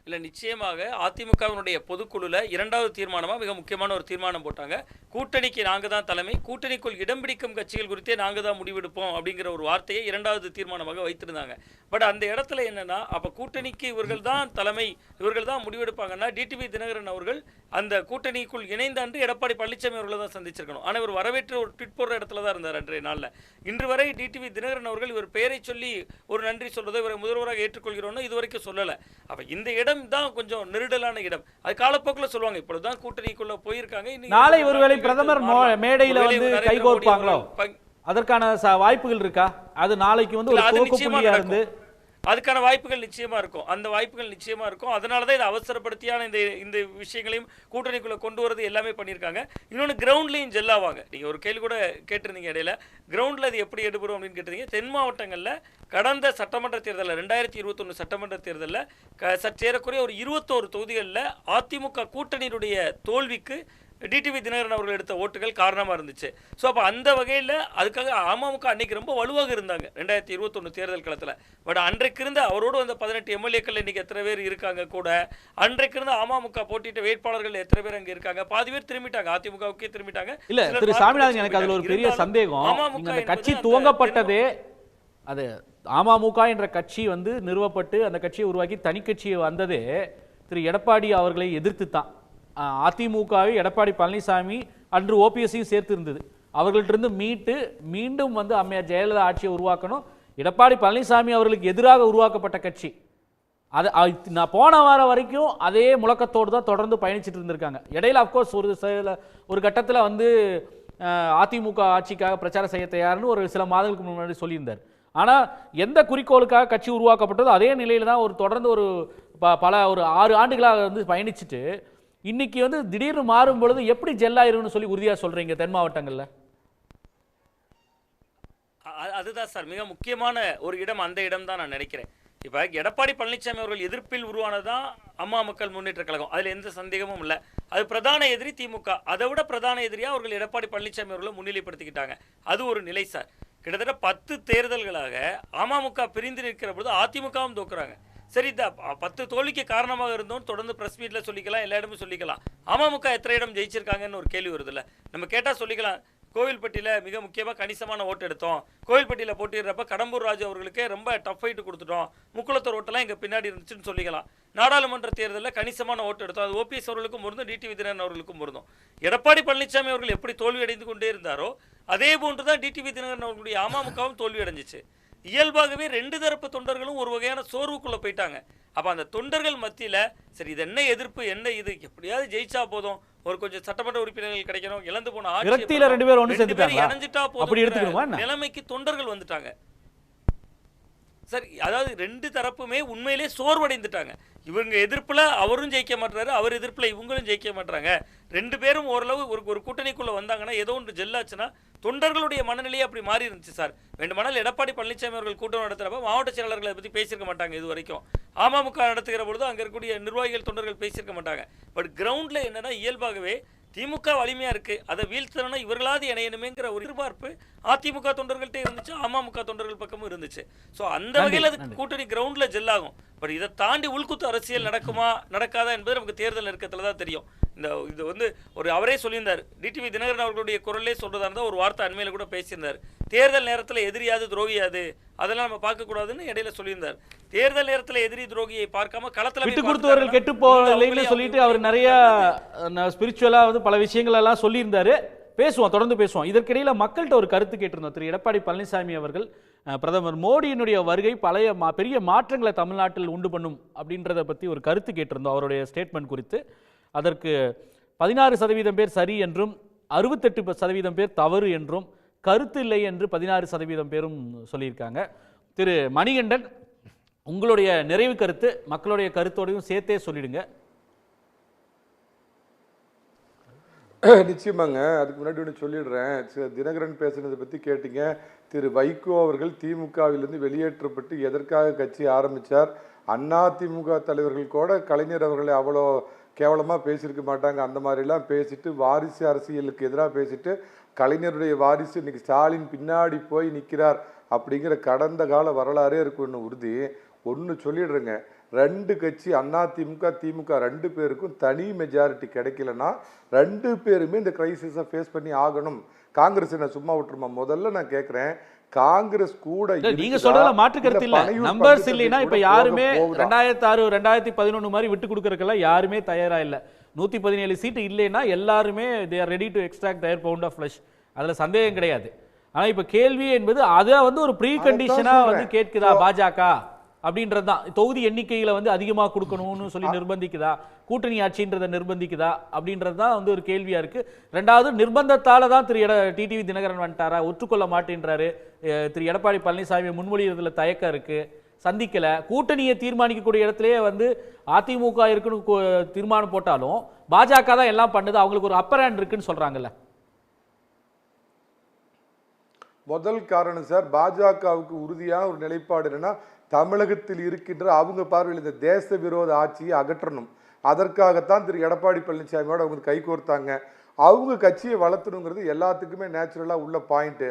இல்லை, நிச்சயமாக அதிமுகவினுடைய பொதுக்குழுல 2வது தீர்மானமாக மிக முக்கியமான ஒரு தீர்மானம் போட்டாங்க. கூட்டணிக்கு நாங்கள் தான் தலைமை, கூட்டணிக்குள் இடம் பிடிக்கும் கட்சிகள் குறித்தே நாங்கள் தான் முடிவெடுப்போம் அப்படிங்கிற ஒரு வார்த்தையை 2வது தீர்மானமாக வைத்திருந்தாங்க. பட் அந்த இடத்துல என்னன்னா, அப்போ கூட்டணிக்கு இவர்கள் தான் தலைமை, இவர்கள் தான் முடிவெடுப்பாங்கன்னா டிடிவி தினகரன் அவர்கள் அந்த கூட்டணிக்குள் இணைந்த அன்று எடப்பாடி பழனிசாமி அவர்களை தான் சந்திச்சிருக்கணும். ஆனால் இவர் வரவேற்று ஒரு ட்விட் போடுற இடத்துல தான் இருந்தார் அன்றைய நாளில். இன்று வரை டிடிவி தினகரன் அவர்கள் இவர் பெயரை சொல்லி ஒரு நன்றி சொல்றதோ இவரை முதல்வராக ஏற்றுக்கொள்கிறோன்னு இதுவரைக்கும் சொல்லலை. அப்போ இந்த இடம் தான் கொஞ்சம் நெருடலான இடம். அது காலப்போக்கில் சொல்லுவாங்க. இப்பொழுதுதான் கூட்டணிக்குள்ள போயிருக்காங்க. நாளை ஒருவேளை பிரதமர் மேடையில வந்து கைகோர்ப்பாங்களோ, அதற்கான வாய்ப்புகள் இருக்கா? அது நாளைக்கு வந்து ஒரு துவக்க புள்ளியா இருந்து அதுக்கான வாய்ப்புகள் நிச்சயமா இருக்கும். அந்த வாய்ப்புகள் நிச்சயமா இருக்கும். அதனால தான் இதை அவசரப்படுத்தியான இந்த விஷயங்களையும் கூட்டணிக்குள்ள கொண்டு வரது எல்லாமே பண்ணியிருக்காங்க. இன்னொன்று, கிரவுண்ட்லையும் ஜெல்லாவாங்க. நீங்கள் ஒரு கேள்வி கூட கேட்டிருந்தீங்க இடையில, கிரவுண்டில் அது எப்படி எடுபடும் அப்படின்னு கேட்டிருந்தீங்க. தென் மாவட்டங்களில் கடந்த சட்டமன்ற தேர்தலில் 2021 சட்டமன்ற தேர்தலில் சற்றேறக்குறைய ஒரு 21 தொகுதிகளில் அதிமுக கூட்டணியினுடைய தோல்விக்கு டிடிவி தினகரன் அவர்கள் எடுத்த ஓட்டுகள் காரணமாக இருந்துச்சு. ஸோ அப்போ அந்த வகையில் அதுக்காக அமமுக அன்னைக்கு ரொம்ப வலுவாக இருந்தாங்க 2021 தேர்தல் களத்தில். பட் அன்றைக்கு இருந்த அவரோடு வந்த 18 எம்எல்ஏக்கள் இன்றைக்கி எத்தனை பேர் இருக்காங்க கூட, அன்றைக்கு இருந்த அமமுக போட்டியிட்ட வேட்பாளர்கள் எத்தனை பேர் அங்கே இருக்காங்க, பாதி பேர் திரும்பிட்டாங்க, அதிமுகவுக்கே திரும்பிட்டாங்க. இல்ல திரு சாமிநாதன், எனக்கு அதுல ஒரு பெரிய சந்தேகம். அந்த கட்சி துவங்கப்பட்டதே அது அமமுக என்ற கட்சி வந்து நிறுவப்பட்டு அந்த கட்சியை உருவாக்கி தனி கட்சியை வந்ததே திரு எடப்பாடி அவர்களை எதிர்த்து தான். அதிமுகவை எடப்பாடி பழனிசாமி அன்று ஓபிஎஸ்ஸையும் சேர்த்து இருந்தது. அவர்கள்ட்டிருந்து மீண்டும் வந்து அம்மையார் ஜெயலலிதா ஆட்சியை உருவாக்கணும், எடப்பாடி பழனிசாமி அவர்களுக்கு எதிராக உருவாக்கப்பட்ட கட்சி. அது நான் போன வாரம் வரைக்கும் அதே முழக்கத்தோடு தான் தொடர்ந்து பயணிச்சுட்டு இருந்திருக்காங்க. இடையில அப்கோர்ஸ் ஒரு கட்டத்தில் வந்து அதிமுக ஆட்சிக்காக பிரச்சாரம் செய்ய தயார்னு ஒரு சில மாதங்களுக்கு முன்னாடி சொல்லியிருந்தார். ஆனால் எந்த குறிக்கோளுக்காக கட்சி உருவாக்கப்பட்டதோ அதே நிலையில் தான் தொடர்ந்து ஒரு 6 ஆண்டுகளாக வந்து பயணிச்சுட்டு இன்னைக்கு வந்து திடீர்னு மாறும் பொழுது எப்படி ஜெல்லாயிருன்னு சொல்லி உறுதியாக சொல்றீங்க தென் மாவட்டங்களில்? அதுதான் சார் மிக முக்கியமான ஒரு இடம், அந்த இடம் தான் நான் நினைக்கிறேன். இப்போ எடப்பாடி பழனிசாமி அவர்கள் எதிர்ப்பில் உருவானதான் அம்மா மக்கள் முன்னேற்ற கழகம், அதில் எந்த சந்தேகமும் இல்லை. அது பிரதான எதிரி திமுக, அதை விட பிரதான எதிரியாக அவர்கள் எடப்பாடி பழனிசாமி அவர்களை முன்னிலைப்படுத்திக்கிட்டாங்க. அது ஒரு நிலை சார். கிட்டத்தட்ட 10 தேர்தல்களாக அமமுக பிரிந்து நிற்கிற பொழுது அதிமுகவும் தோக்குறாங்க. சரி, இந்த 10 தோல்விக்கு காரணமாக இருந்தோம் தொடர்ந்து பிரஸ் மீட்ல சொல்லிக்கலாம், எல்லா இடமும் சொல்லிக்கலாம். அமமுக எத்தனை இடம் ஜெயிச்சிருக்காங்கன்னு ஒரு கேள்வி வருதுல்ல, நம்ம கேட்டால் சொல்லிக்கலாம். கோவில்பட்டியில் மிக முக்கியமாக கணிசமான ஓட்டு எடுத்தோம், கோவில்பட்டியில் போட்டிடுறப்ப கடம்பூர் ராஜு அவர்களுக்கே ரொம்ப டஃப் ஃபைட்டு கொடுத்துட்டோம், முக்குளத்தூர் ஓட்டெல்லாம் இங்கே பின்னாடி இருந்துச்சுன்னு சொல்லிக்கலாம். நாடாளுமன்ற தேர்தலில் கணிசமான ஓட்டு எடுத்தோம், அது ஓபிஎஸ் அவர்களுக்கும் பொருந்தும், டிடிவி தினகரன் அவர்களுக்கும் பொருந்தும். எடப்பாடி பழனிசாமி அவர்கள் எப்படி தோல்வி அடைந்து கொண்டே இருந்தாரோ அதே போன்று தான் டிடிவி தினகரன் அவர்களுடைய அமமுகவும் தோல்வி அடைஞ்சிச்சு. இயல்பாகவே 2 தரப்பு தொண்டர்களும் ஒரு வகையான சோர்வுக்குள்ளே போயிட்டாங்க. அப்போ அந்த தொண்டர்கள் மத்தியில் சரி இது என்ன எதிர்ப்பு, என்ன இது, எப்படியாவது ஜெயிச்சா போதும், ஒரு கொஞ்சம் சட்டமன்ற உறுப்பினர்கள் கிடைக்கணும், இழந்து போன ஆட்சி 2 பேர் ஒன்று சேர்ந்துட்டாங்க, இணைஞ்சிட்டா போதும் நிலைமைக்கு தொண்டர்கள் வந்துட்டாங்க. சரி, அதாவது 2 தரப்புமே உண்மையிலே சோர்வடைந்துட்டாங்க. இவங்க எதிர்ப்புல அவரும் ஜெயிக்க மாட்டாரு, அவர் எதிர்ப்புல இவங்களும் ஜெயிக்க மாட்டாங்க. 2 பேரும் ஓரளவு ஒரு கூட்டணிக்குள்ள வந்தாங்கன்னா ஏதோ ஒன்று ஜெல்லாச்சுன்னா தொண்டர்களுடைய மனநிலையே அப்படி மாறி இருந்துச்சு சார். வேண்டுமானால் எடப்பாடி பழனிசாமி அவர்கள் கூட்டம் நடத்துகிறப்ப மாவட்ட செயலாளர்களை பற்றி பேசியிருக்க மாட்டாங்க இது வரைக்கும். அமமுக நடத்துகிற பொழுது அங்கே இருக்கக்கூடிய நிர்வாகிகள் தொண்டர்கள் பேசியிருக்க மாட்டாங்க. பட் கிரவுண்டில் என்னன்னா இயல்பாகவே திமுக வலிமையா இருக்கு, அதை வீழ்த்தணும்னா இவர்களாவது இணையணுமேங்கிற ஒரு எதிர்பார்ப்பு அதிமுக தொண்டர்கள்ட்டே இருந்துச்சு, அமமுக தொண்டர்கள் பக்கமும் இருந்துச்சு. ஸோ அந்த வகையில் அது கூட்டணி கிரவுண்ட்ல ஜெல்லாகும். பட் இதை தாண்டி உள்குத்து அரசியல் நடக்குமா நடக்காதா என்பது நமக்கு தேர்தல் நெருக்கத்தில் தான் தெரியும். இது வந்து அவரே சொல்லியிருந்தார், டிடிவி தினகரன் அவர்களுடைய குரலே சொல்றதா இருந்தால் ஒரு வார்த்தை அண்மையில் கூட பேசியிருந்தார், தேர்தல் நேரத்தில் எதிரியாது துரோகியாது அதெல்லாம் நம்ம பார்க்கக்கூடாதுன்னு இடையில சொல்லியிருந்தார். தேர்தல் நேரத்தில் எதிரி துரோகியை பார்க்காம களத்தில் விட்டு கொடுத்தவர்கள் கெட்டு போகலைன்னு சொல்லிட்டு அவர் நிறைய ஸ்பிரிச்சுவலா வந்து பல விஷயங்கள் எல்லாம் சொல்லியிருந்தாரு. பேசுவோம், தொடர்ந்து பேசுவோம். இதற்கிடையில மக்கள்கிட்ட ஒரு கருத்து கேட்டிருந்தோம். திரு எடப்பாடி பழனிசாமி அவர்கள் பிரதமர் மோடியினுடைய வருகை பெரிய மாற்றங்களை தமிழ்நாட்டில் உண்டு பண்ணும் அப்படின்றத பற்றி ஒரு கருத்து கேட்டிருந்தோம் அவருடைய ஸ்டேட்மெண்ட் குறித்து. அதற்கு 16% பேர் சரி என்றும் 68% பேர் தவறு என்றும் கருத்து இல்லை என்று 16% பேரும் சொல்லியிருக்காங்க. திரு மணிகண்டன், உங்களுடைய நிறைவு கருத்து மக்களுடைய கருத்தோடையும் சேர்த்தே சொல்லிடுங்க. நிச்சயமாங்க. அதுக்கு முன்னாடி ஒன்று சொல்லிடுறேன். தினகரன் பேசுனதை பற்றி கேட்டீங்க. திரு வைகோ அவர்கள் திமுகவிலிருந்து வெளியேற்றப்பட்டு எதற்காக கட்சி ஆரம்பித்தார், அதிமுக தலைவர்கள் கூட கலைஞர் அவர்களை அவ்வளோ கேவலமாக பேசியிருக்க மாட்டாங்க, அந்த மாதிரிலாம் பேசிட்டு வாரிசு அரசியலுக்கு எதிராக பேசிட்டு கலைஞருடைய வாரிசு இன்னைக்கு ஸ்டாலின் பின்னாடி போய் நிற்கிறார் அப்படிங்கிற கடந்த கால வரலாறே இருக்குன்னு உறுதி. ஒன்று சொல்லிடுறேங்க, 2 கட்சி அதிமுக திமுக 2 பேருக்கும் தனி மெஜாரிட்டி கிடைக்கலன்னா 2 பேருமே இந்த கிரைசிஸை ஃபேஸ் பண்ணி ஆகணும். காங்கிரஸ் என்ன சும்மா விட்டுருமா? முதல்ல நான் கேட்குறேன், காங்கிரஸ் கூட நீங்க சொல்றதுல மாற்று கருத்து இல்ல. நம்பர்ஸ் இல்லைன்னா இப்ப யாருமே 2006 2011 மாதிரி விட்டு கொடுக்கறதுக்கெல்லாம் யாருமே தயாரா இல்ல. 117 சீட்டு இல்லைன்னா எல்லாருமே they are ready to extract their pound of flesh. அதுல சந்தேகம் கிடையாது. ஆனா இப்ப கேள்வி என்பது அதை வந்து ஒரு ப்ரீ கண்டிஷனா வந்து கேட்குதா பாஜக அப்படின்றதுதான். தொகுதி எண்ணிக்கையில வந்து அதிகமாக கொடுக்கணும்னு சொல்லி நிர்பந்திக்குதா, கூட்டணி ஆட்சின்றதை நிர்பந்திக்குதா அப்படின்றது தான் வந்து ஒரு கேள்வியா இருக்கு. 2வது நிர்பந்தத்தால தான் திரு டிடிவி தினகரன் வந்துட்டாரா, ஒற்றுக்கொள்ள மாட்டேன்றாரு. திரு எடப்பாடி பழனிசாமி முன்மொழியறதுல தயக்கம் இருக்கு, சந்திக்கல. கூட்டணியை தீர்மானிக்கக்கூடிய இடத்துலயே வந்து அதிமுக இருக்குன்னு தீர்மானம் போட்டாலும் பாஜக தான் எல்லாம் பண்ணுது, அவங்களுக்கு ஒரு அப்பர் ஹேண்ட் இருக்குன்னு சொல்றாங்கல்ல. முதல் காரணம் சார், பாஜகவுக்கு உறுதியான ஒரு நிலைப்பாடு என்னன்னா தமிழகத்தில் இருக்கின்ற அவங்க பார்வையில் இந்த தேச விரோத ஆட்சியை அகற்றணும். அதற்காகத்தான் திரு எடப்பாடி பழனிசாமியோட அவங்க கைகோர்த்தாங்க. அவங்க கட்சியை வளர்த்தணுங்கிறது எல்லாத்துக்குமே நேச்சுரலாக உள்ள பாயிண்ட்டு.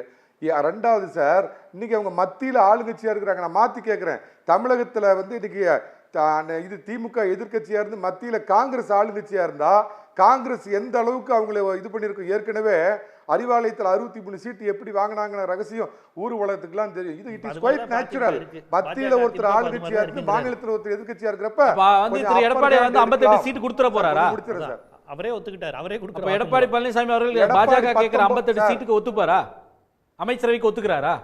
ரெண்டாவது சார், இன்னைக்கு அவங்க மத்தியில் ஆளுங்கட்சியாக இருக்கிறாங்க. நான் மாற்றி கேட்குறேன், தமிழகத்தில் வந்து இன்னைக்கு இது திமுக எதிர்கட்சியாக இருந்து மத்தியில் காங்கிரஸ் ஆளுங்கட்சியாக இருந்தால் காங்கிரஸ் எந்த அளவுக்கு அவங்கள இது பண்ணியிருக்கும். ஏற்கனவே அறிவாலயத்தில் 63 சீட்டு எப்படி வாங்கினாங்கிற ரகசியம் ஊர் உலகத்துக்குலாம் தெரியும். இது இட் இஸ் குவைட் நேச்சுரல். மத்தியில் ஒருத்தர் ஆளுங்கட்சியா இருக்கு, மாநிலத்தில் ஒருத்தர் எதிர்கட்சியா இருக்கிறப்ப எடப்பாடி வந்து 58 சீட்டு கொடுத்துற போறாரா? அவரே ஒத்துக்கிட்டார், அவரே கொடுக்க. எடப்பாடி பழனிசாமி அவர்கள் பாஜக கேட்கிற 58 சீட்டுக்கு ஒத்துப்பாரா? அமைச்சரவைக்கு ஒத்துக்கிறாரா?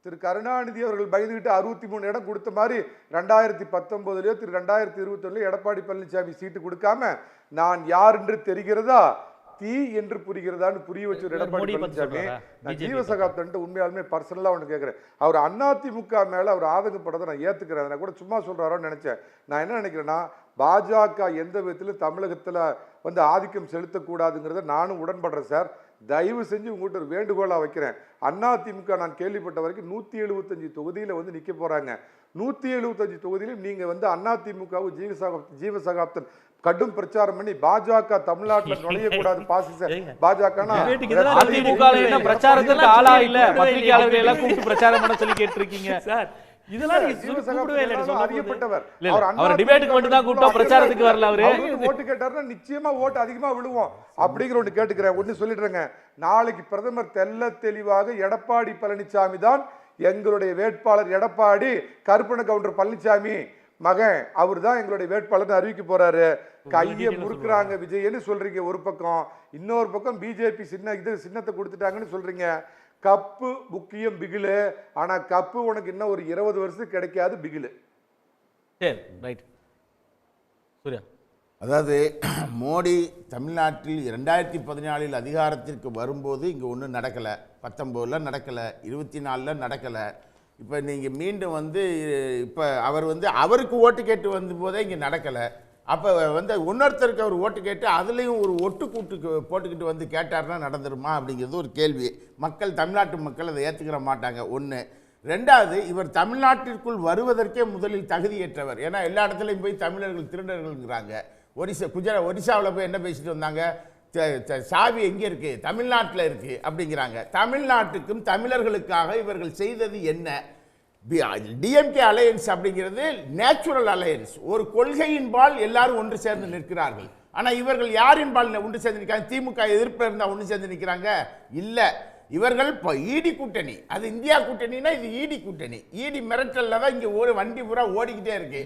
திரு கருணாநிதி அவர்கள் பயந்துகிட்டு 63 இடம் கொடுத்த மாதிரி 2019 திரு 2021 எடப்பாடி பழனிசாமி சீட்டு கொடுக்காம நான் யார் என்று தெரிகிறதா, தீ என்று புரிகிறதான்னு புரிய வச்சு எடப்பாடி பழனிசாமி. நான் ஜீவசகாப்தன்ட்டு உண்மையாலுமே பர்சனலா ஒன்று கேட்கிறேன். அவர் அதிமுக மேல அவர் ஆதங்கப்படதை நான் ஏத்துக்கிறேன். நான் கூட சும்மா சொல்றாரோன்னு நினைச்சேன். நான் என்ன நினைக்கிறேன்னா, பாஜக எந்த விதத்தில் தமிழகத்தில் வந்து ஆதிக்கம் செலுத்தக்கூடாதுங்கிறத நானும் உடன்படுறேன் சார். தயவு செஞ்சு உங்கள்கிட்ட ஒரு வேண்டுகோளாக வைக்கிறேன். அதிமுக நான் கேள்விப்பட்ட வரைக்கும் 175 தொகுதியில் வந்து நிற்க போகிறாங்க. 175 தொகுதியிலும் நீங்கள் வந்து அதிமுகவும் ஜீவசகாப்தன் கடும் பிரச்சாரம் பண்ணி பாஜக தமிழ்நாட்டில் நுழையக்கூடாது, பாசிச பாஜக பிரச்சாரத்துக்கு ஆளா இல்ல, பத்திரிகையாளர்கள் எல்லாம் கூப்பிட்டு பிரச்சாரம் பண்ண சொல்லி கேட்டிருக்கீங்க சார். இதெல்லாம் அதிகப்பட்டவர். ஓட்டு கேட்டாருன்னா நிச்சயமா ஓட்டு அதிகமா விழுவோம் அப்படிங்கிற ஒன்று கேட்டுக்கிறேன். ஒன்று சொல்லிடுறேங்க, நாளைக்கு பிரதமர் தெல்ல தெளிவாக எடப்பாடி பழனிசாமி தான் எங்களுடைய வேட்பாளர், எடப்பாடி கருப்பண கவுண்டர் பழனிசாமி மகன் அவர் தான் எங்களுடைய வேட்பாளர் அறிவிக்க போறாரு. கையை முறுக்குறாங்க விஜய்னு சொல்றீங்க ஒரு பக்கம், இன்னொரு பக்கம் பிஜேபி சின்னத்தை கொடுத்துட்டாங்கன்னு சொல்றீங்க. கப்பு முக்கியம் பிகிலு, ஆனா கப்பு உனக்கு இன்னும் ஒரு 20 வருஷத்துக்கு கிடைக்காது பிகிலு. சரி, ரைட். சூர்யா, அதாவது மோடி தமிழ்நாட்டில் 2014 அதிகாரத்திற்கு வரும்போது இங்கே ஒன்றும் நடக்கலை, 19 நடக்கலை, 24 நடக்கலை. இப்போ நீங்கள் மீண்டும் வந்து இப்போ அவர் வந்து அவருக்கு ஓட்டு கேட்டு வந்த போதே இங்கே நடக்கலை. அப்போ வந்து இன்னொருத்தருக்கு அவர் ஓட்டு கேட்டு அதுலேயும் ஒரு ஒட்டு கூட்டுக்கு போட்டுக்கிட்டு வந்து கேட்டார்னா நடந்துருமா அப்படிங்கிறது ஒரு கேள்வி. மக்கள், தமிழ்நாட்டு மக்கள் அதை ஏற்றுக்கிற மாட்டாங்க. ஒன்று. ரெண்டாவது, இவர் தமிழ்நாட்டிற்குள் வருவதற்கே முதலில் தகுதியற்றவர். ஏன்னா எல்லா இடத்துலையும் போய் தமிழர்கள் திருடர்கள்ங்கிறாங்க. ஒரிசாவில் போய் என்ன பேசிட்டு வந்தாங்க, சாவி எங்கே இருக்குது, தமிழ்நாட்டில் இருக்குது அப்படிங்கிறாங்க. தமிழ்நாட்டுக்கும் தமிழர்களுக்காக இவர்கள் செய்தது என்ன? டிஎம்கே அலையன்ஸ் அப்படிங்கிறது நேச்சுரல் அலையன்ஸ். ஒரு கொள்கையின்பால் எல்லாரும் ஒன்று சேர்ந்து நிற்கிறார்கள். ஆனால் இவர்கள் யாரின்பால் ஒன்று சேர்ந்து நிற்கிறாங்க? திமுக எதிர்ப்பு இருந்தால் ஒன்று சேர்ந்து நிற்கிறாங்க? இல்லை. இவர்கள் இப்போ ஈடி கூட்டணி, அது இந்தியா கூட்டணினா இது ஈடி கூட்டணி. ஈடி மிரட்டலில் தான் இங்கே ஒரு வண்டி பூரா ஓடிக்கிட்டே இருக்கு.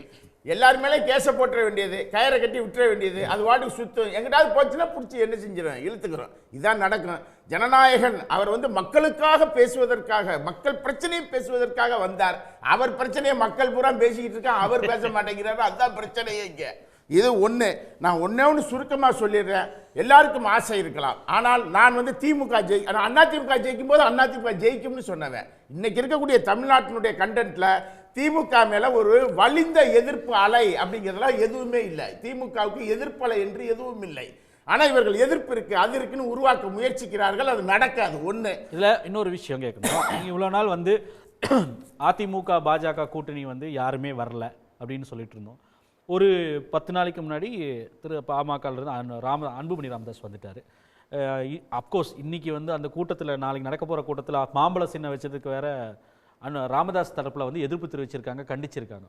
எல்லாருமே கேஸை போட்டுற வேண்டியது, கயிறை கட்டி விட்டுற வேண்டியது, அது வாட்டுக்கு சுத்தம். எங்கிட்டாவது போச்சுன்னா பிடிச்சி என்ன செஞ்சிடும், இழுத்துக்கிறோம். இதுதான் நடக்கும். ஜனநாயகன் அவர் வந்து மக்களுக்காக பேசுவதற்காக, மக்கள் பிரச்சனையை பேசுவதற்காக வந்தார். அவர் பிரச்சனையை மக்கள் பூரா பேசிக்கிட்டு இருக்கான், அவர் பேச மாட்டேங்கிறாரு. அதுதான் பிரச்சனையே இங்கே. இது ஒன்று. நான் ஒன்று சுருக்கமாக சொல்லிடுறேன். எல்லாருக்கும் ஆசை இருக்கலாம், ஆனால் நான் வந்து திமுக அதிமுக ஜெயிக்கும் போது அதிமுக ஜெயிக்கும்னு சொன்னவன். இன்னைக்கு இருக்கக்கூடிய தமிழ்நாட்டினுடைய கண்டென்ட்ல திமுக மேல ஒரு வலிந்த எதிர்ப்பு அலை அப்படிங்கிறதுலாம் எதுவுமே இல்லை. திமுகவுக்கு எதிர்ப்பு அலை என்று எதுவும் இல்லை. ஆனா இவர்கள் எதிர்ப்பு இருக்கு, அது இருக்குன்னு உருவாக்க முயற்சிக்கிறார்கள். அது நடக்காது. ஒன்று. இதுல இன்னொரு விஷயம் கேட்கணும். நீங்க இவ்வளவு நாள் வந்து அதிமுக பாஜக கூட்டணி வந்து யாருமே வரல அப்படின்னு சொல்லிட்டு இருந்தோம். ஒரு 10 நாளைக்கு முன்னாடி திரு பாமகலேருந்து அன்புமணி ராமதாஸ் வந்துட்டார். அப்கோர்ஸ் இன்றைக்கி வந்து அந்த கூட்டத்தில், நாளைக்கு நடக்க போகிற கூட்டத்தில் மாம்பழ சின்ன வச்சதுக்கு வேற ராமதாஸ் தரப்பில் வந்து எதிர்ப்பு தெரிவிச்சிருக்காங்க, கண்டிச்சிருக்காங்க.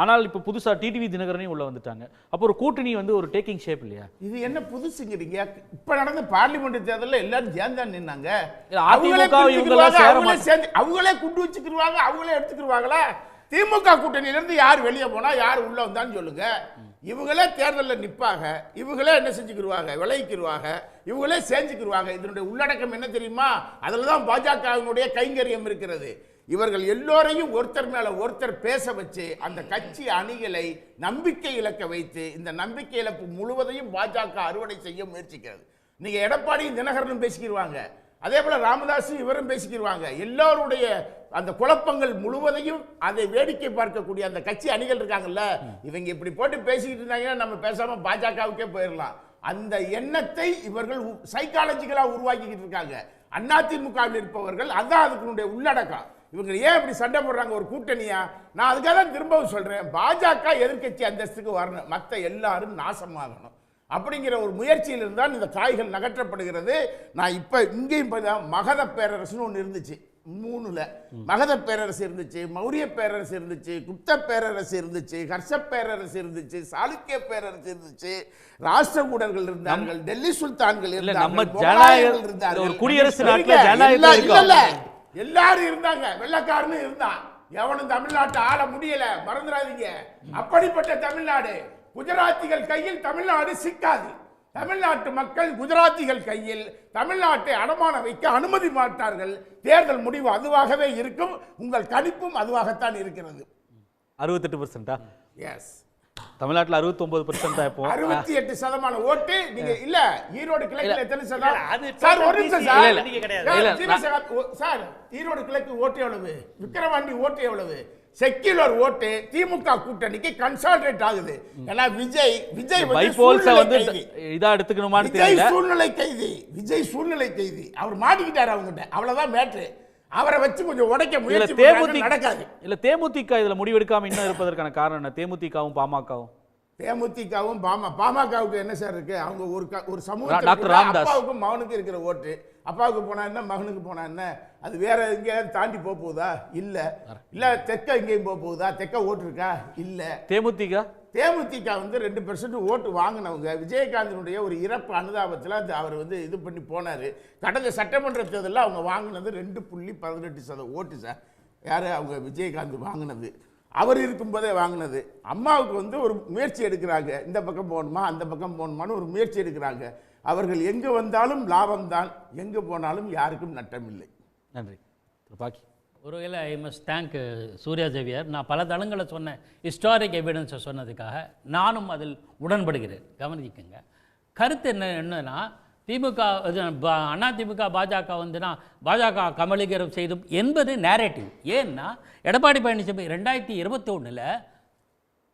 ஆனால் இப்போ புதுசாக டிடிவி தினகரனையும் உள்ள வந்துட்டாங்க. அப்போ ஒரு கூட்டணி வந்து ஒரு டேக்கிங் ஷேப் இல்லையா? இது என்ன புதுசுங்கிறீங்க? இப்போ நடந்த பார்லிமெண்ட் தேர்தலில் எல்லாரும் சேர்ந்தான் நின்னாங்க. அவங்களே குண்டு வச்சுக்கிடுவாங்க, அவங்களே எடுத்துக்கிடுவாங்களா? திமுக கூட்டணியிலிருந்து யார் வெளியே போனா யார் உள்ள வந்தான்னு சொல்லுங்க. இவங்களே தேர்தலில் நிற்பாங்க, இவங்களே என்ன செஞ்சுக்கிடுவாங்க, விளைவிக்கிடுவாங்க, இவங்களே செஞ்சுக்கிடுவாங்க. இதனுடைய உள்ளடக்கம் என்ன தெரியுமா? அதில் தான் பாஜகவினுடைய கைங்கரியம் இருக்கிறது. இவர்கள் எல்லோரையும் ஒருத்தர் மேல ஒருத்தர் பேச வச்சு அந்த கட்சி அணிகளை நம்பிக்கை இழக்க வைத்து இந்த நம்பிக்கை இழப்பு முழுவதையும் பாஜக அறுவடை செய்ய முயற்சிக்கிறது. நீங்க எடப்பாடியும் தினகரனும் பேசிக்கிடுவாங்க, அதே போல ராமதாஸும் இவரும் பேசிக்கிடுவாங்க. எல்லோருடைய அந்த குழப்பங்கள் முழுவதையும் அதை வேடிக்கை பார்க்கக்கூடிய அந்த கட்சி அணிகள் இருக்காங்கல்ல, இவங்க இப்படி போட்டு பேசிக்கிட்டு இருந்தாங்கன்னா நம்ம பேசாம பாஜகவுக்கே போயிடலாம். அந்த எண்ணத்தை இவர்கள் சைக்காலஜிக்கலா உருவாக்கிக்கிட்டு இருக்காங்க. அதிமுகவில் இருப்பவர்கள் அதான் அதுக்குடைய உள்ளடக்கம். இவங்க ஏன் இப்படி சண்டை போடுறாங்க ஒரு கூட்டணியா? நான் அதுக்காக தான் திரும்பவும் சொல்றேன், பாஜக எதிர்கட்சி அந்தஸ்துக்கு வரணும், மற்ற எல்லாரும் நாசமாகணும். அப்படிங்கிற ஒரு முயற்சியில் இருந்தால் இந்த காய்கள் நகற்றப்படுகிறது. நான் இப்போ இங்கேயும் மகத பேரரசுன்னு ஒன்று இருந்துச்சு, 3ல் மகத பேரரசு இருந்துச்சு, மௌரிய பேரரசு இருந்துச்சு, குப்த பேரரசு இருந்துச்சு, ஹர்ஷ பேரரசு இருந்துச்சு, சாளுக்கிய பேரரசு இருந்துச்சு, ராஷ்டிரகூடர்கள் இருந்தார்கள், டெல்லி சுல்தான்கள் இருந்தார்கள், ஒரு குடியரசு நாட்டுல ஜனநாயகம் எல்லாரும் இருந்தாங்க. வெள்ளக்காரனு இருந்தான், எவனும் தமிழ்நாட்டை ஆள முடியல, மறந்துடாதீங்க. அப்படிப்பட்ட தமிழ்நாடு குஜராத்திகள் கையில் தமிழ்நாடு சிக்காது. தமிழ்நாட்டு மக்கள் குஜராத்திகள் கையில் தமிழ்நாட்டை அடமான வைக்க அனுமதி மாட்டார்கள். தேர்தல் முடிவு அதுவாகவே இருக்கும். உங்கள் கணிப்பும் அதுவாகத்தான் இருக்கிறது. 68%. எஸ், தமிழ்நாட்டில் 69% இப்போ 68% ஓட்டு. நீங்க இல்ல ஈரோடு கிழக்குல எத்தனை சதவீதம்? சார் ஒரு நிமிஷம் சார், நீங்க கிடையாது. சார் ஈரோடு கிழக்கு ஓட்டு எவ்வளவு? விக்கிரவாண்டி ஓட்டு எவ்வளவு? செக்யுலர் ஓட்டு திமுக கூட்டணிக்கு கன்சாலிடேட் ஆகுது. ஏன்னா விஜய் இதா எடுத்துக்கணுமான்னு தெரியல. விஜய் சூழ்நிலை கைதி. அவர் மாட்டிக்கிட்டாரு அவங்ககிட்ட, அவ்வளவுதான் மேட்ரு. அவரை வச்சு கொஞ்சம் உடைக்க முயற்சி நடக்காது. இல்ல தேமுதிக இதுல முடிவெடுக்காம இன்னும் இருப்பதற்கான காரணம் என்ன? தேமுதிகவும் பாமகவும் பாமகவுக்கு என்ன சார் இருக்கு? அவங்க ஒரு சமூகத்துக்கு அப்பாவுக்கும் மகனுக்கும் இருக்கிற ஓட்டு. அப்பாவுக்கு போனா என்ன, மகனுக்கு போனா என்ன? அது வேற எங்கேயாவது தாண்டி போகுதா? இல்ல இல்ல தெற்க எங்கேயும் போகுதா? தெற்க ஓட்டு இருக்கா? இல்ல. தேமுதிக 2% ஓட்டு வாங்கினவங்க. விஜயகாந்தினுடைய ஒரு இறப்பு அனுதாபத்தில் அவர் இது பண்ணி போனார். கடந்த சட்டமன்ற தேர்தலில் அவங்க வாங்கினது 2.18% ஓட்டு சார். யார்? அவங்க விஜயகாந்த் வாங்கினது. அவர் இருக்கும்போதே வாங்கினது. அம்மாவுக்கு ஒரு முயற்சி எடுக்கிறாங்க, இந்த பக்கம் போகணுமா அந்த பக்கம் போகணுமான்னு ஒரு முயற்சி எடுக்கிறாங்க. அவர்கள் எங்கே வந்தாலும் லாபம்தான், எங்கே போனாலும் யாருக்கும் நட்டம் இல்லை. நன்றி. பாக்கி ஒருவேளை I must thank Surya Xavier. நான் பல தளங்களில் சொன்ன ஹிஸ்டாரிக் எவிடன்ஸை சொன்னதுக்காக நானும் அதில் உடன்படுகிறேன். கவனிச்சுக்கங்க. கருத்து என்னன்னா திமுக அதிமுக பாஜக பாஜக கமலீகரம் செய்தும் என்பது நேரேட்டிவ். ஏன்னா எடப்பாடி பழனிசாமி 2021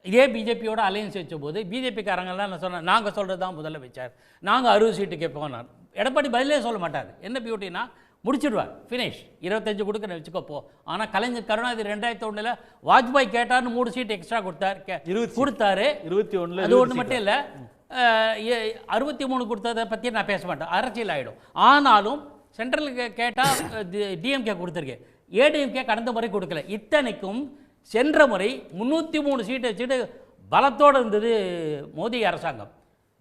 இதே பிஜேபியோட அலையன்ஸ் வச்ச போது பிஜேபிக்காரங்கெல்லாம் நான் சொன்னேன், நாங்கள் சொல்கிறது தான் முதலமைச்சர், நாங்கள் 60 சீட்டு கேட்போம். எடப்பாடி பதிலே சொல்ல மாட்டார். என்ன பியூட்டினா முடிச்சிடுவார், ஃபினிஷ், 25 கொடுக்குறேன் வச்சுக்கப்போ. ஆனால் கலைஞர் கருணாநிதி 2001 வாஜ்பாய் கேட்டார்னு 3 சீட் எக்ஸ்ட்ரா கொடுத்தாரு. 21 அது ஒன்று மட்டும் இல்லை, 63 கொடுத்ததை பற்றி நான் பேச மாட்டேன், அரசியல் ஆகிடும். ஆனாலும் சென்ட்ரலுக்கு கேட்டால் டிஎம்கே கொடுத்துருக்கேன், ஏடிஎம்கே கடந்த முறை கொடுக்கல. இத்தனைக்கும் சென்ற முறை 303 சீட்டை வச்சுட்டு பலத்தோடு இருந்தது மோடி அரசாங்கம்.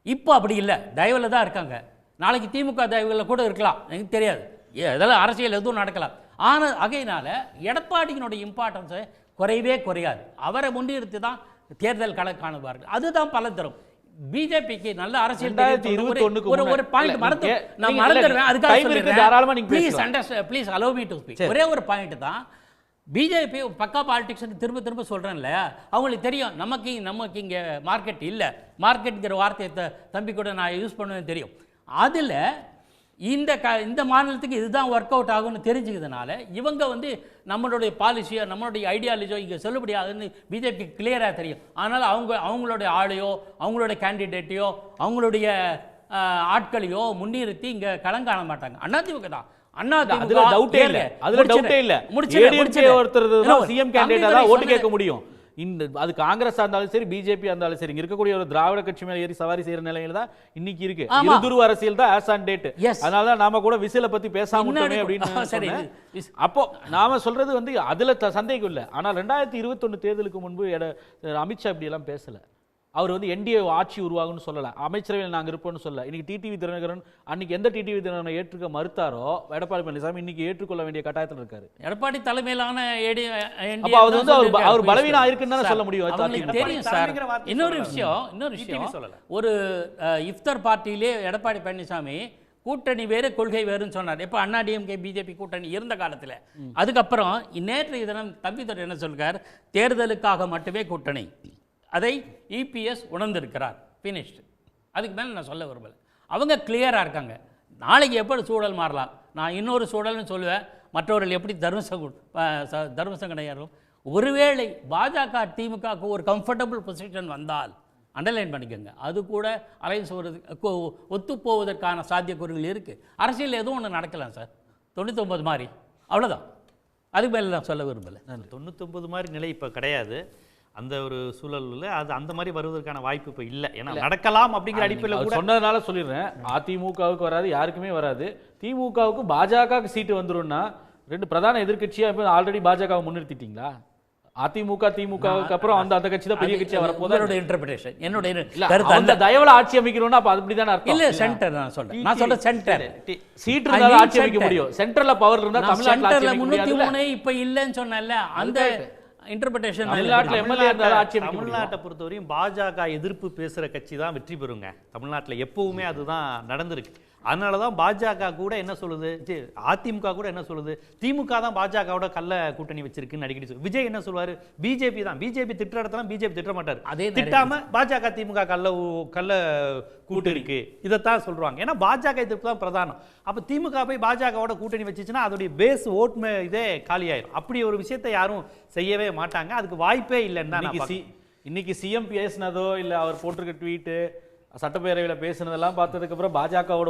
இப்போ அப்படி இல்லை, தயவில் தான் இருக்காங்க. நாளைக்கு திமுக தயவில் கூட இருக்கலாம், எனக்கு தெரியாது. இதெல்லாம் அரசியல் எதுவும் நடக்கலாம். ஆனால் அகையினால எடப்பாடியினுடைய இம்பார்ட்டன்ஸை குறையவே குறையாது. அவரை முன்னிறுத்தி தான் தேர்தல் கள காணுவார்கள். அதுதான் பலன் தரும். பிஜேபிக்கு நல்ல அரசியல் ஒரு பாயிண்ட் நான் மறந்துடுவேன், அதுக்காக please allow me to speak. ஒரே ஒரு பாயிண்ட் தான். பிஜேபி பக்கா பாலிடிக்ஸ்னு திரும்ப திரும்ப சொல்கிறேன் இல்லையா, அவங்களுக்கு தெரியும் நமக்கு இங்கே மார்க்கெட் இல்லை. மார்க்கெட்டுங்கிற வார்த்தையை தம்பி கூட நான் யூஸ் பண்ணுவேன்னு தெரியும். அதில் இந்த மாநிலத்துக்கு இதுதான் ஒர்க் அவுட் ஆகும்னு தெரிஞ்சுக்கிறதுனால இவங்க நம்மளுடைய பாலிசியோ நம்மளுடைய ஐடியாலஜியோ இங்கே செல்லுபடியாகுதுன்னு பிஜேபி கிளியராக தெரியும். ஆனால் அவங்களுடைய ஆளையோ அவங்களுடைய கேண்டிடேட்டையோ அவங்களுடைய ஆட்களையோ முன்னிறுத்தி இங்கே களங்காண மாட்டாங்க. அதிமுக தான். ஓட்டு கேட்க முடியும். அது காங்கிரஸ் இருந்தாலும் சரி, பிஜேபி இருந்தாலும் சரி, இருக்கக்கூடிய ஒரு திராவிட கட்சி மேல ஏறி சவாரி செய்யற நிலையில தான் இன்னைக்கு இருக்கு. இருதுருவ அரசியல் தான் ஆஸ் ஆன் டேட். அதனால நாம கூட விசில பத்தி பேசாம விட்டோமே அப்படின்னு. அப்போ நாம சொல்றது அதுல சந்தேகம் இல்லை. ஆனால் 2021 தேர்தலுக்கு முன்பு அமித்ஷா இப்படி எல்லாம் பேசல. அவர் என்டிஏ ஆட்சி உருவாகும்னு சொல்லல, அமைச்சரவையில் நாங்கள் இருப்போம்னு சொல்லல. இன்னைக்கு டிடிவி தினகரன் அன்னைக்கு எந்த டிடிவி தினகரனை ஏற்றுக்க மறுத்தாரோ எடப்பாடி பழனிசாமி இன்னைக்கு ஏற்றுக்கொள்ள வேண்டிய கட்டாயத்தில் இருக்காரு. எடப்பாடி தலைமையிலான அவர் பலவீனம் ஆயிருக்குன்னு சொல்ல முடியும். இன்னொரு விஷயம் ஒரு இஃப்தார் பார்ட்டியிலே எடப்பாடி பழனிசாமி கூட்டணி வேறு கொள்கை வேறுன்னு சொன்னார். எப்போ அண்ணாடிஎம்கே பிஜேபி கூட்டணி இருந்த காலத்தில். அதுக்கப்புறம் நேற்றைய தினம் தம்பிதுரை என்ன சொல்கிறார், தேர்தலுக்காக மட்டுமே கூட்டணி, அதை இபிஎஸ் உணர்ந்திருக்கிறார், ஃபினிஷ்டு. அதுக்கு மேலே நான் சொல்ல விரும்பலை. அவங்க கிளியராக இருக்காங்க. நாளைக்கு எப்படி சூழல் மாறலாம், நான் இன்னொரு சூழல்னு சொல்லுவேன். மற்றவர்கள் எப்படி தர்மசங்கடையாரும் ஒருவேளை பாஜக திமுகவுக்கு ஒரு கம்ஃபர்டபுள் பொசிஷன் வந்தால் அண்டர்லைன் பண்ணிக்கோங்க, அது கூட அலைன்ஸ் ஒத்துப்போவதற்கான சாத்தியக்கூறுகள் இருக்குது. அரசியல் எதுவும் ஒன்று நடக்கலாம் சார், 99 மாதிரி, அவ்வளோதான். அதுக்கு மேலே நான் சொல்ல விரும்பலை. 99 மாதிரி நிலை இப்போ கிடையாது. அந்த ஒரு சூழல்ல அது அந்த மாதிரி வருவதற்கான வாய்ப்பு இப்போ இல்லை. ஏன்னா நடக்கலாம் அப்படிங்கிற அடிப்படையில் அவர் கூட சொன்னதுனால சொல்லிடுறேன். அதிமுகவுக்கு வராது, யாருக்குமே வராது. திமுகவுக்கு பாஜகவுக்கு சீட்டு வந்துரும்னா 2 பிரதான எதிர்க்கட்சியா இப்போ ஆல்ரெடி பாஜகவை முன்னிறுத்திட்டீங்களா? அதிமுக திமுகவுக்கு அப்புறம் அந்த கட்சி தான் பெரிய கட்சியா வரப்போகுது. என்னோட இன்டர்பிரேஷன், என்னோட கருத்து அந்த தயவுல ஆட்சி அமைக்கணும்னா அப்ப அப்படிதானே அர்த்தம். இல்ல சென்டர் நான் சொல்றேன் சென்டர் சீட் இருந்தா ஆட்சி அமைக்க முடியும். சென்ட்ரல்ல பவர் இருந்தா தமிழ்நாட்டுல ஆட்சி அமைக்க முடியாது. 303 இப்ப இல்லன்னு சொன்னேன்ல, அந்த இன்டர்பிரேஷன் தமிழ்நாட்டுல எம்எல்ஏ இருந்தா ஆட்சி அமைக்க முடியும். தமிழ்நாட்டை பொறுத்தவரையும் பாஜக எதிர்ப்பு பேசுற கட்சி தான் வெற்றி பெறுங்க. தமிழ்நாட்டில் எப்பவுமே அதுதான் நடந்திருக்கு. அதனால தான் பாஜக கூட என்ன சொல்லுது, அதிமுக கூட என்ன சொல்லுது, திமுக தான் பாஜகவோட கள்ள கூட்டணி வச்சிருக்குன்னு அடிக்கடி சொல்லு. விஜய் என்ன சொல்லுவாரு, பிஜேபி தான். பிஜேபி திட்டுற இடத்துல பிஜேபி திட்ட மாட்டார். அதே திட்டாம பாஜக திமுக கள்ள கூட்டு இருக்கு இதைத்தான் சொல்றாங்க. ஏன்னா பாஜக எதிர்ப்பு தான் பிரதானம். அப்ப திமுக போய் பாஜகவோட கூட்டணி வச்சுச்சுன்னா அதோடைய பேஸ் ஓட் இதே காலியாயிரும். அப்படி ஒரு விஷயத்தை யாரும் செய்யவே மாட்டாங்க. அதுக்கு வாய்ப்பே இல்லைன்னா இன்னைக்கு சிஎம் பேசினதோ இல்ல அவர் போட்டிருக்க ட்வீட்டு சட்டப்பேரவையில் பேசுனதெல்லாம் பார்த்ததுக்கு அப்புறம் பாஜகவோட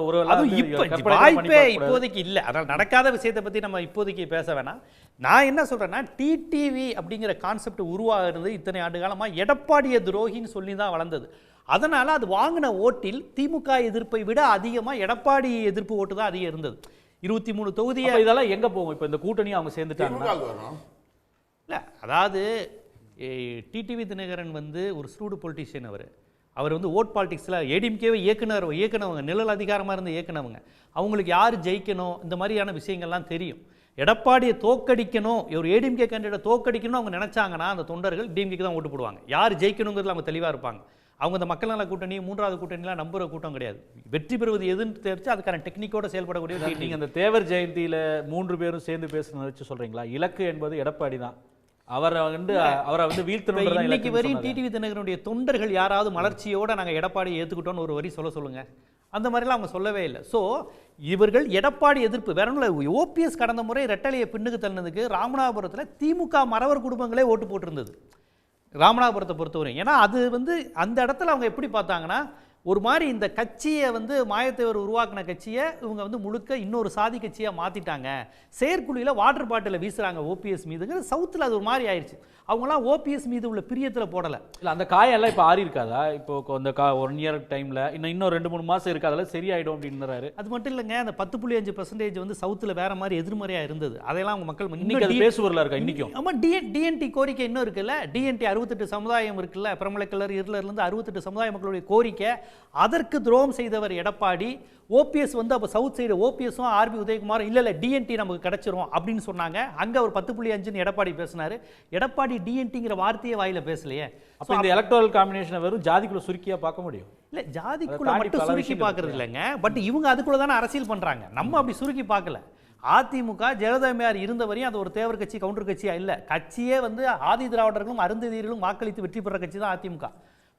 வாய்ப்பே இப்போதைக்கு இல்லை. அதனால் நடக்காத விஷயத்தை பற்றி நம்ம இப்போதைக்கு பேச வேணாம். நான் என்ன சொல்றேன்னா, டிடிவி அப்படிங்கிற கான்செப்ட் உருவாகிறது இத்தனை ஆண்டு காலமாக எடப்பாடிய துரோகின்னு சொல்லி தான் வளர்ந்தது. அதனால அது வாங்கின ஓட்டில் திமுக எதிர்ப்பை விட அதிகமாக எடப்பாடி எதிர்ப்பு ஓட்டு தான் அதிகம் இருந்தது. 23 தொகுதியை இதெல்லாம் எங்க போகும் இப்போ இந்த கூட்டணி அவங்க சேர்ந்துட்டாங்க. இல்லை, அதாவது டிடிவி தினகரன் ஒரு ஸ்ரூடு பொலிட்டிஷியன். அவர் ஓட் பாலிடிக்ஸில் ஏடிஎம்கேவை இயக்குனவங்க, நிழல் அதிகாரமாக இருந்து இயக்குனவங்க. அவங்களுக்கு யார் ஜெயிக்கணும் இந்த மாதிரியான விஷயங்கள்லாம் தெரியும். எடப்பாடியை தோக்கடிக்கணும், ஒரு ஏடிஎம்கே கேண்டிடேட் தோக்கடிக்கணும் அவங்க நினைச்சாங்கன்னா அந்த தொண்டர்கள் டிஎம்கேக்கு தான் ஓட்டு போடுவாங்க. யார் ஜெயிக்கணுங்கிறதுல அவங்க தெளிவாக இருப்பாங்க. அவங்க இந்த மக்கள் நல கூட்டணி 3வது கூட்டணிலாம் நம்புற கூட்டம் கிடையாது. வெற்றி பெறுவது எதுன்னு தெரிஞ்சு அதுக்கான டெக்னிக்கோட செயல்படக்கூடிய. நீங்கள் அந்த தேவர் ஜெயந்தியில் 3 பேரும் சேர்ந்து பேசுனதை வச்சு சொல்றீங்களா? இலக்கு என்பது எடப்பாடி தான், அவரை வீழ்த்தணும். இன்னைக்கு வரையும் டிடிவி தினகரனுடைய தொண்டர்கள் யாராவது மலர்ச்சியோட நாங்கள் எடப்பாடியை ஏற்றுக்கிட்டோன்னு ஒரு வரி சொல்லுங்க. அந்த மாதிரிலாம் அவங்க சொல்லவே இல்லை. ஸோ இவர்கள் எடப்பாடி எதிர்ப்பு வேற ஒன்றும் இல்லை. ஓபிஎஸ் கடந்த முறை ரெட்டலையை பின்னுக்கு தள்ளினதுக்கு ராமநாதபுரத்தில் திமுக மறவர் குடும்பங்களே ஓட்டு போட்டிருந்தது ராமநாதபுரத்தை பொறுத்தவரை. ஏன்னா அது அந்த இடத்துல அவங்க எப்படி பார்த்தாங்கன்னா, ஒரு மாதிரி இந்த கட்சியை மாயத்தேவர் உருவாக்கின கட்சியை இவங்க முழுக்க இன்னொரு சாதி கட்சியாக மாற்றிட்டாங்க. செயற்குழியில் வாட்டர் பாட்டிலை வீசுகிறாங்க ஓபிஎஸ் மீதுங்கிறது சவுத்தில் அது ஒரு மாதிரி ஆயிடுச்சு. அவங்களாம் ஓபிஎஸ் மீது உள்ள பிரியத்தில் போடலை. இல்லை, அந்த காயெல்லாம் இப்போ ஆறி இருக்காதா? இப்போ அந்த 1 இயர் டைமில் இன்னும் 2-3 மாதம் இருக்காதெல்லாம் சரியாயிடும் அப்படின்றாரு. அது மட்டும் இல்லைங்க, அந்த 10.5% சவுத்தில் வேற மாதிரி எதிர்மறையாக இருந்தது. அதெல்லாம் அவங்க மக்கள் இன்னைக்கு அது பேசுவரில் இருக்கா இன்னைக்கும்? ஆமாம், டிஎன்டி கோரிக்கை இன்னும் இருக்குல்ல. டிஎன்டி 68 சமுதாயம் இருக்குல்ல, பிரமலைக்கலர் இருளர்லேருந்து 68 சமுதாய மக்களுடைய கோரிக்கை. அதற்கு துரோகம் செய்தவர் எடப்பாடி. ஓபிஎஸ் அப்போ சவுத் சைடு ஓபிஎஸும் ஆர்பி உதயகுமாரும் இல்லை டிஎன்டி நமக்கு கிடைச்சிரும் அப்படின்னு சொன்னாங்க. அங்கே ஒரு 10.5 எடப்பாடி பேசினாரு. எடப்பாடி டிஎன்டிங்கிற வார்த்தையே வாயில பேசலையே. அப்போ இந்த எலக்ட்ரல் காம்பினேஷனை வெறும் ஜாதிக்குள்ள சுருக்கியா பார்க்க முடியும்? இல்லை, ஜாதிக்குள்ள மட்டும் சுருக்கி பார்க்கறது இல்லைங்க. பட் இவங்க அதுக்குள்ள தானே அரசியல் பண்றாங்க. நம்ம அப்படி சுருக்கி பார்க்கல. அதிமுக ஜெயலலிதாமையார் இருந்த வரையும் அது ஒரு தேவர் கட்சி, கவுண்டர் கட்சியா இல்லை. கட்சியே ஆதி திராவிடர்களும் அருந்ததியர்களும் வாக்களித்து வெற்றி பெற கட்சி தான் அதிமுக.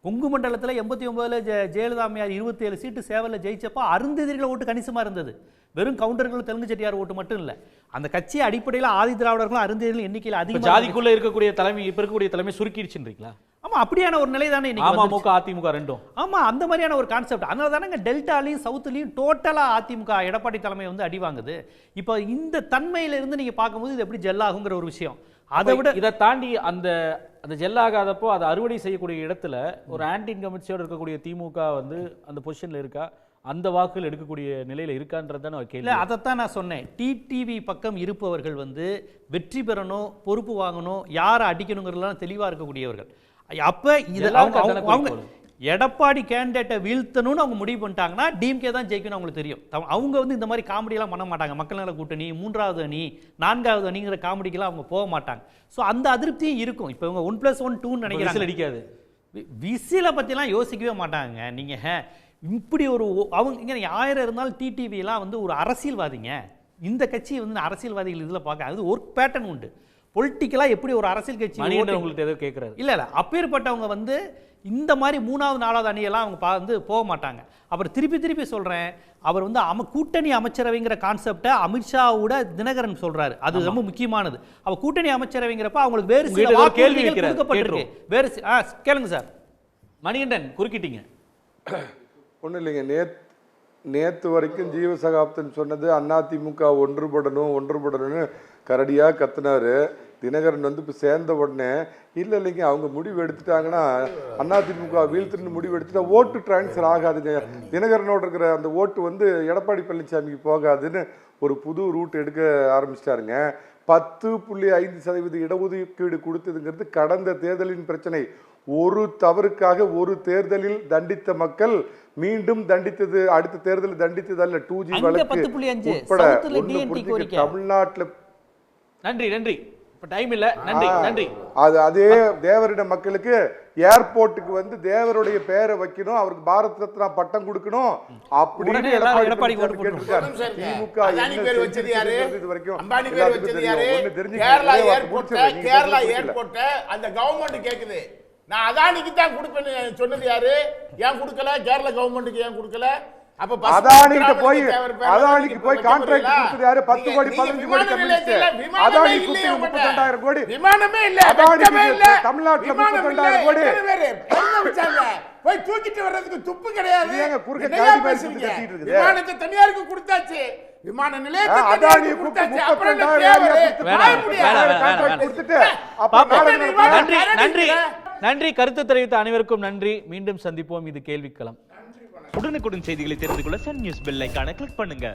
கொங்கு மண்டலத்தில் 89ல் ஜெயலலிதாமையார் 27 சீட்டு சேவலில் ஜெயிச்சப்போ அருந்ததிரிகள் ஓட்டு கணிசமாக இருந்தது. வெறும் கவுண்டர்கள் தெலுங்கு செட்டியார் ஓட்டு மட்டும் இல்லை. அந்த கட்சி அடிப்படையில் ஆதி திராவிடர்களும் அருந்ததிரிகள் எண்ணிக்கையில் அதிகம். ஜாதிக்குள்ள இருக்கக்கூடிய தலைமை இப்போ இருக்கக்கூடிய தலைமை சுருக்கிடுச்சுன்றீங்களா? ஆமாம், அப்படியான ஒரு நிலை தானே அமமுக அதிமுக ரெண்டும். ஆமாம், அந்த மாதிரியான ஒரு கான்செப்ட். அதனால தானே டெல்டாலையும் சவுத்துலையும் டோட்டலாக அதிமுக எடப்பாடி தலைமை அடி வாங்குது. இப்போ இந்த தன்மையிலிருந்து நீங்கள் பார்க்கும்போது இது எப்படி ஜெல்லாகுங்கிற ஒரு விஷயம். அதை விட இதை தாண்டி அந்த ஜெல்லாகாதப்போ அதை அறுவடை செய்யக்கூடிய இடத்துல ஒரு ஆன்டி இன்கம்பன்சியோடு இருக்கக்கூடிய திமுக அந்த பொசிஷனில் இருக்கா? அந்த வாக்குகள் எடுக்கக்கூடிய நிலையில் இருக்கான்றதான கேள்வி. அதைத்தான் நான் சொன்னேன். டிடிவி பக்கம் இருப்பவர்கள் வெற்றி பெறணும், பொறுப்பு வாங்கணும், யாரை அடிக்கணுங்கிறதுலாம் தெளிவாக இருக்கக்கூடியவர்கள். அப்போ இது அவங்க எடப்பாடி கேண்டிடேட்டை வீழ்த்தணும்னு அவங்க முடிவு பண்ணிட்டாங்கன்னா டிஎம்கே தான் ஜெயிக்கணும் அவங்களுக்கு தெரியும். அவங்க இந்த மாதிரி காமெடியெல்லாம் பண்ண மாட்டாங்க. மக்கள் நல கூட்டணி 3வது அணி 4வது அணிங்கிற காமெடிக்கெல்லாம் அவங்க போக மாட்டாங்க. ஸோ அந்த அதிருப்தியும் இருக்கும். இப்போ இவங்க 1+1 2 நினைக்கிறாங்க. அடிக்காது விசிலை பற்றிலாம் யோசிக்கவே மாட்டாங்க. நீங்கள் இப்படி ஒரு அவங்க இங்கே 1000 இருந்தாலும் டிடிவிலாம் ஒரு அரசியல்வாதிங்க. இந்த கட்சி அரசியல்வாதிகள் இதில் பார்க்க அது ஒர்க் பேட்டர்ன் உண்டு. பொலிட்டிக்கலாக எப்படி ஒரு அரசியல் கட்சி உங்களுக்கு எதோ கேட்குறாரு. இல்லை அப்பேற்பட்டவங்க இந்த மாதிரி 3வது 4வது அணியெல்லாம் அவங்க போக மாட்டாங்க. அப்புறம் திருப்பி சொல்கிறேன், அவர் கூட்டணி அமைச்சரவைங்கிற கான்செப்டை அமித்ஷாவோட தினகரன் சொல்கிறாரு. அது ரொம்ப முக்கியமானது. அவர் கூட்டணி அமைச்சரவைங்கிறப்ப அவங்களுக்கு வேறு சில கேள்விகள் கொடுக்கப்பட்டிருக்கு. வேறு கேளுங்க சார். மணிகண்டன் குறுக்கிட்டீங்க. ஒன்றும் இல்லைங்க, நேற்று வரைக்கும் ஜீவசகாப்தன் சொன்னது அதிமுக ஒன்றுபடணும்னு கரடியாக கத்துனாரு. தினகரன் வந்து இப்போ சேர்ந்த உடனே இல்லைங்க அவங்க முடிவு எடுத்துட்டாங்கன்னா அதிமுக வீழ்த்துன்னு முடிவு எடுத்துட்டா ஓட்டு டிரான்ஸ்ஃபர் ஆகாதுங்க, தினகரனோட இருக்கிற அந்த ஓட்டு வந்து எடப்பாடி பழனிசாமிக்கு போகாதுன்னு ஒரு புது ரூட் எடுக்க ஆரம்பிச்சிட்டாருங்க. 10.5% இடஒதுக்கீடு கொடுத்ததுங்கிறது கடந்த தேர்தலின் பிரச்சனை. ஒரு தவறுக்காக ஒரு தேர்தலில் தண்டித்த மக்கள் மீண்டும் தண்டித்தது அடுத்த தேர்தலில் தண்டித்தது அல்ல. 2G வழக்கு உட்பட தமிழ்நாட்டில். நன்றி நன்றி. இப்ப டைம் இல்ல. நன்றி நன்றி. அதே தேவரிட மக்களுக்கு ஏர்போர்ட்டுக்கு வந்து தேவருடைய பெயரை வைக்கணும், அவருக்கு பாரத் ரத்னா பட்டம் கொடுக்கணும் அப்படின்னு எடப்பாடி கேட்டிருக்காரு. திமுக இது வரைக்கும் கேரளா ஏர்போர்ட் அந்த கவர்மெண்ட் கேக்குது, நான் அதானிக்கு தான் கொடுப்பேன்னு சொன்னது யாரு? ஏன் கொடுக்கல? கேரளா கவர்மெண்ட்டுக்கு ஏன் கொடுக்கல? அதானிக்கு போய் கான்ட்ராக்ட் கொடுத்தது யாரு? 10 கோடி 15 கோடி கம்யூனிஸ்ட். அதானி 32,000 கோடி. விமானமே இல்ல, தமிழ்நாட்டுல 32,000 கோடி போய் தூக்கிட்டு வர்றதுக்கு துப்பு கிடையாது. விமானத்தை தனியாருக்கு கொடுத்தாச்சு, விமான நிலையத்தை அதானி கொடுத்தாச்சு. நன்றி நன்றி. கருத்து தெரிவித்த அனைவருக்கும் நன்றி. மீண்டும் சந்திப்போம். இது கேள்விக்களம். உடனுக்குடன் செய்திகளை தெரிந்து கொள்ள சன் நியூஸ் பெல் ஐகானை கிளிக் பண்ணுங்க.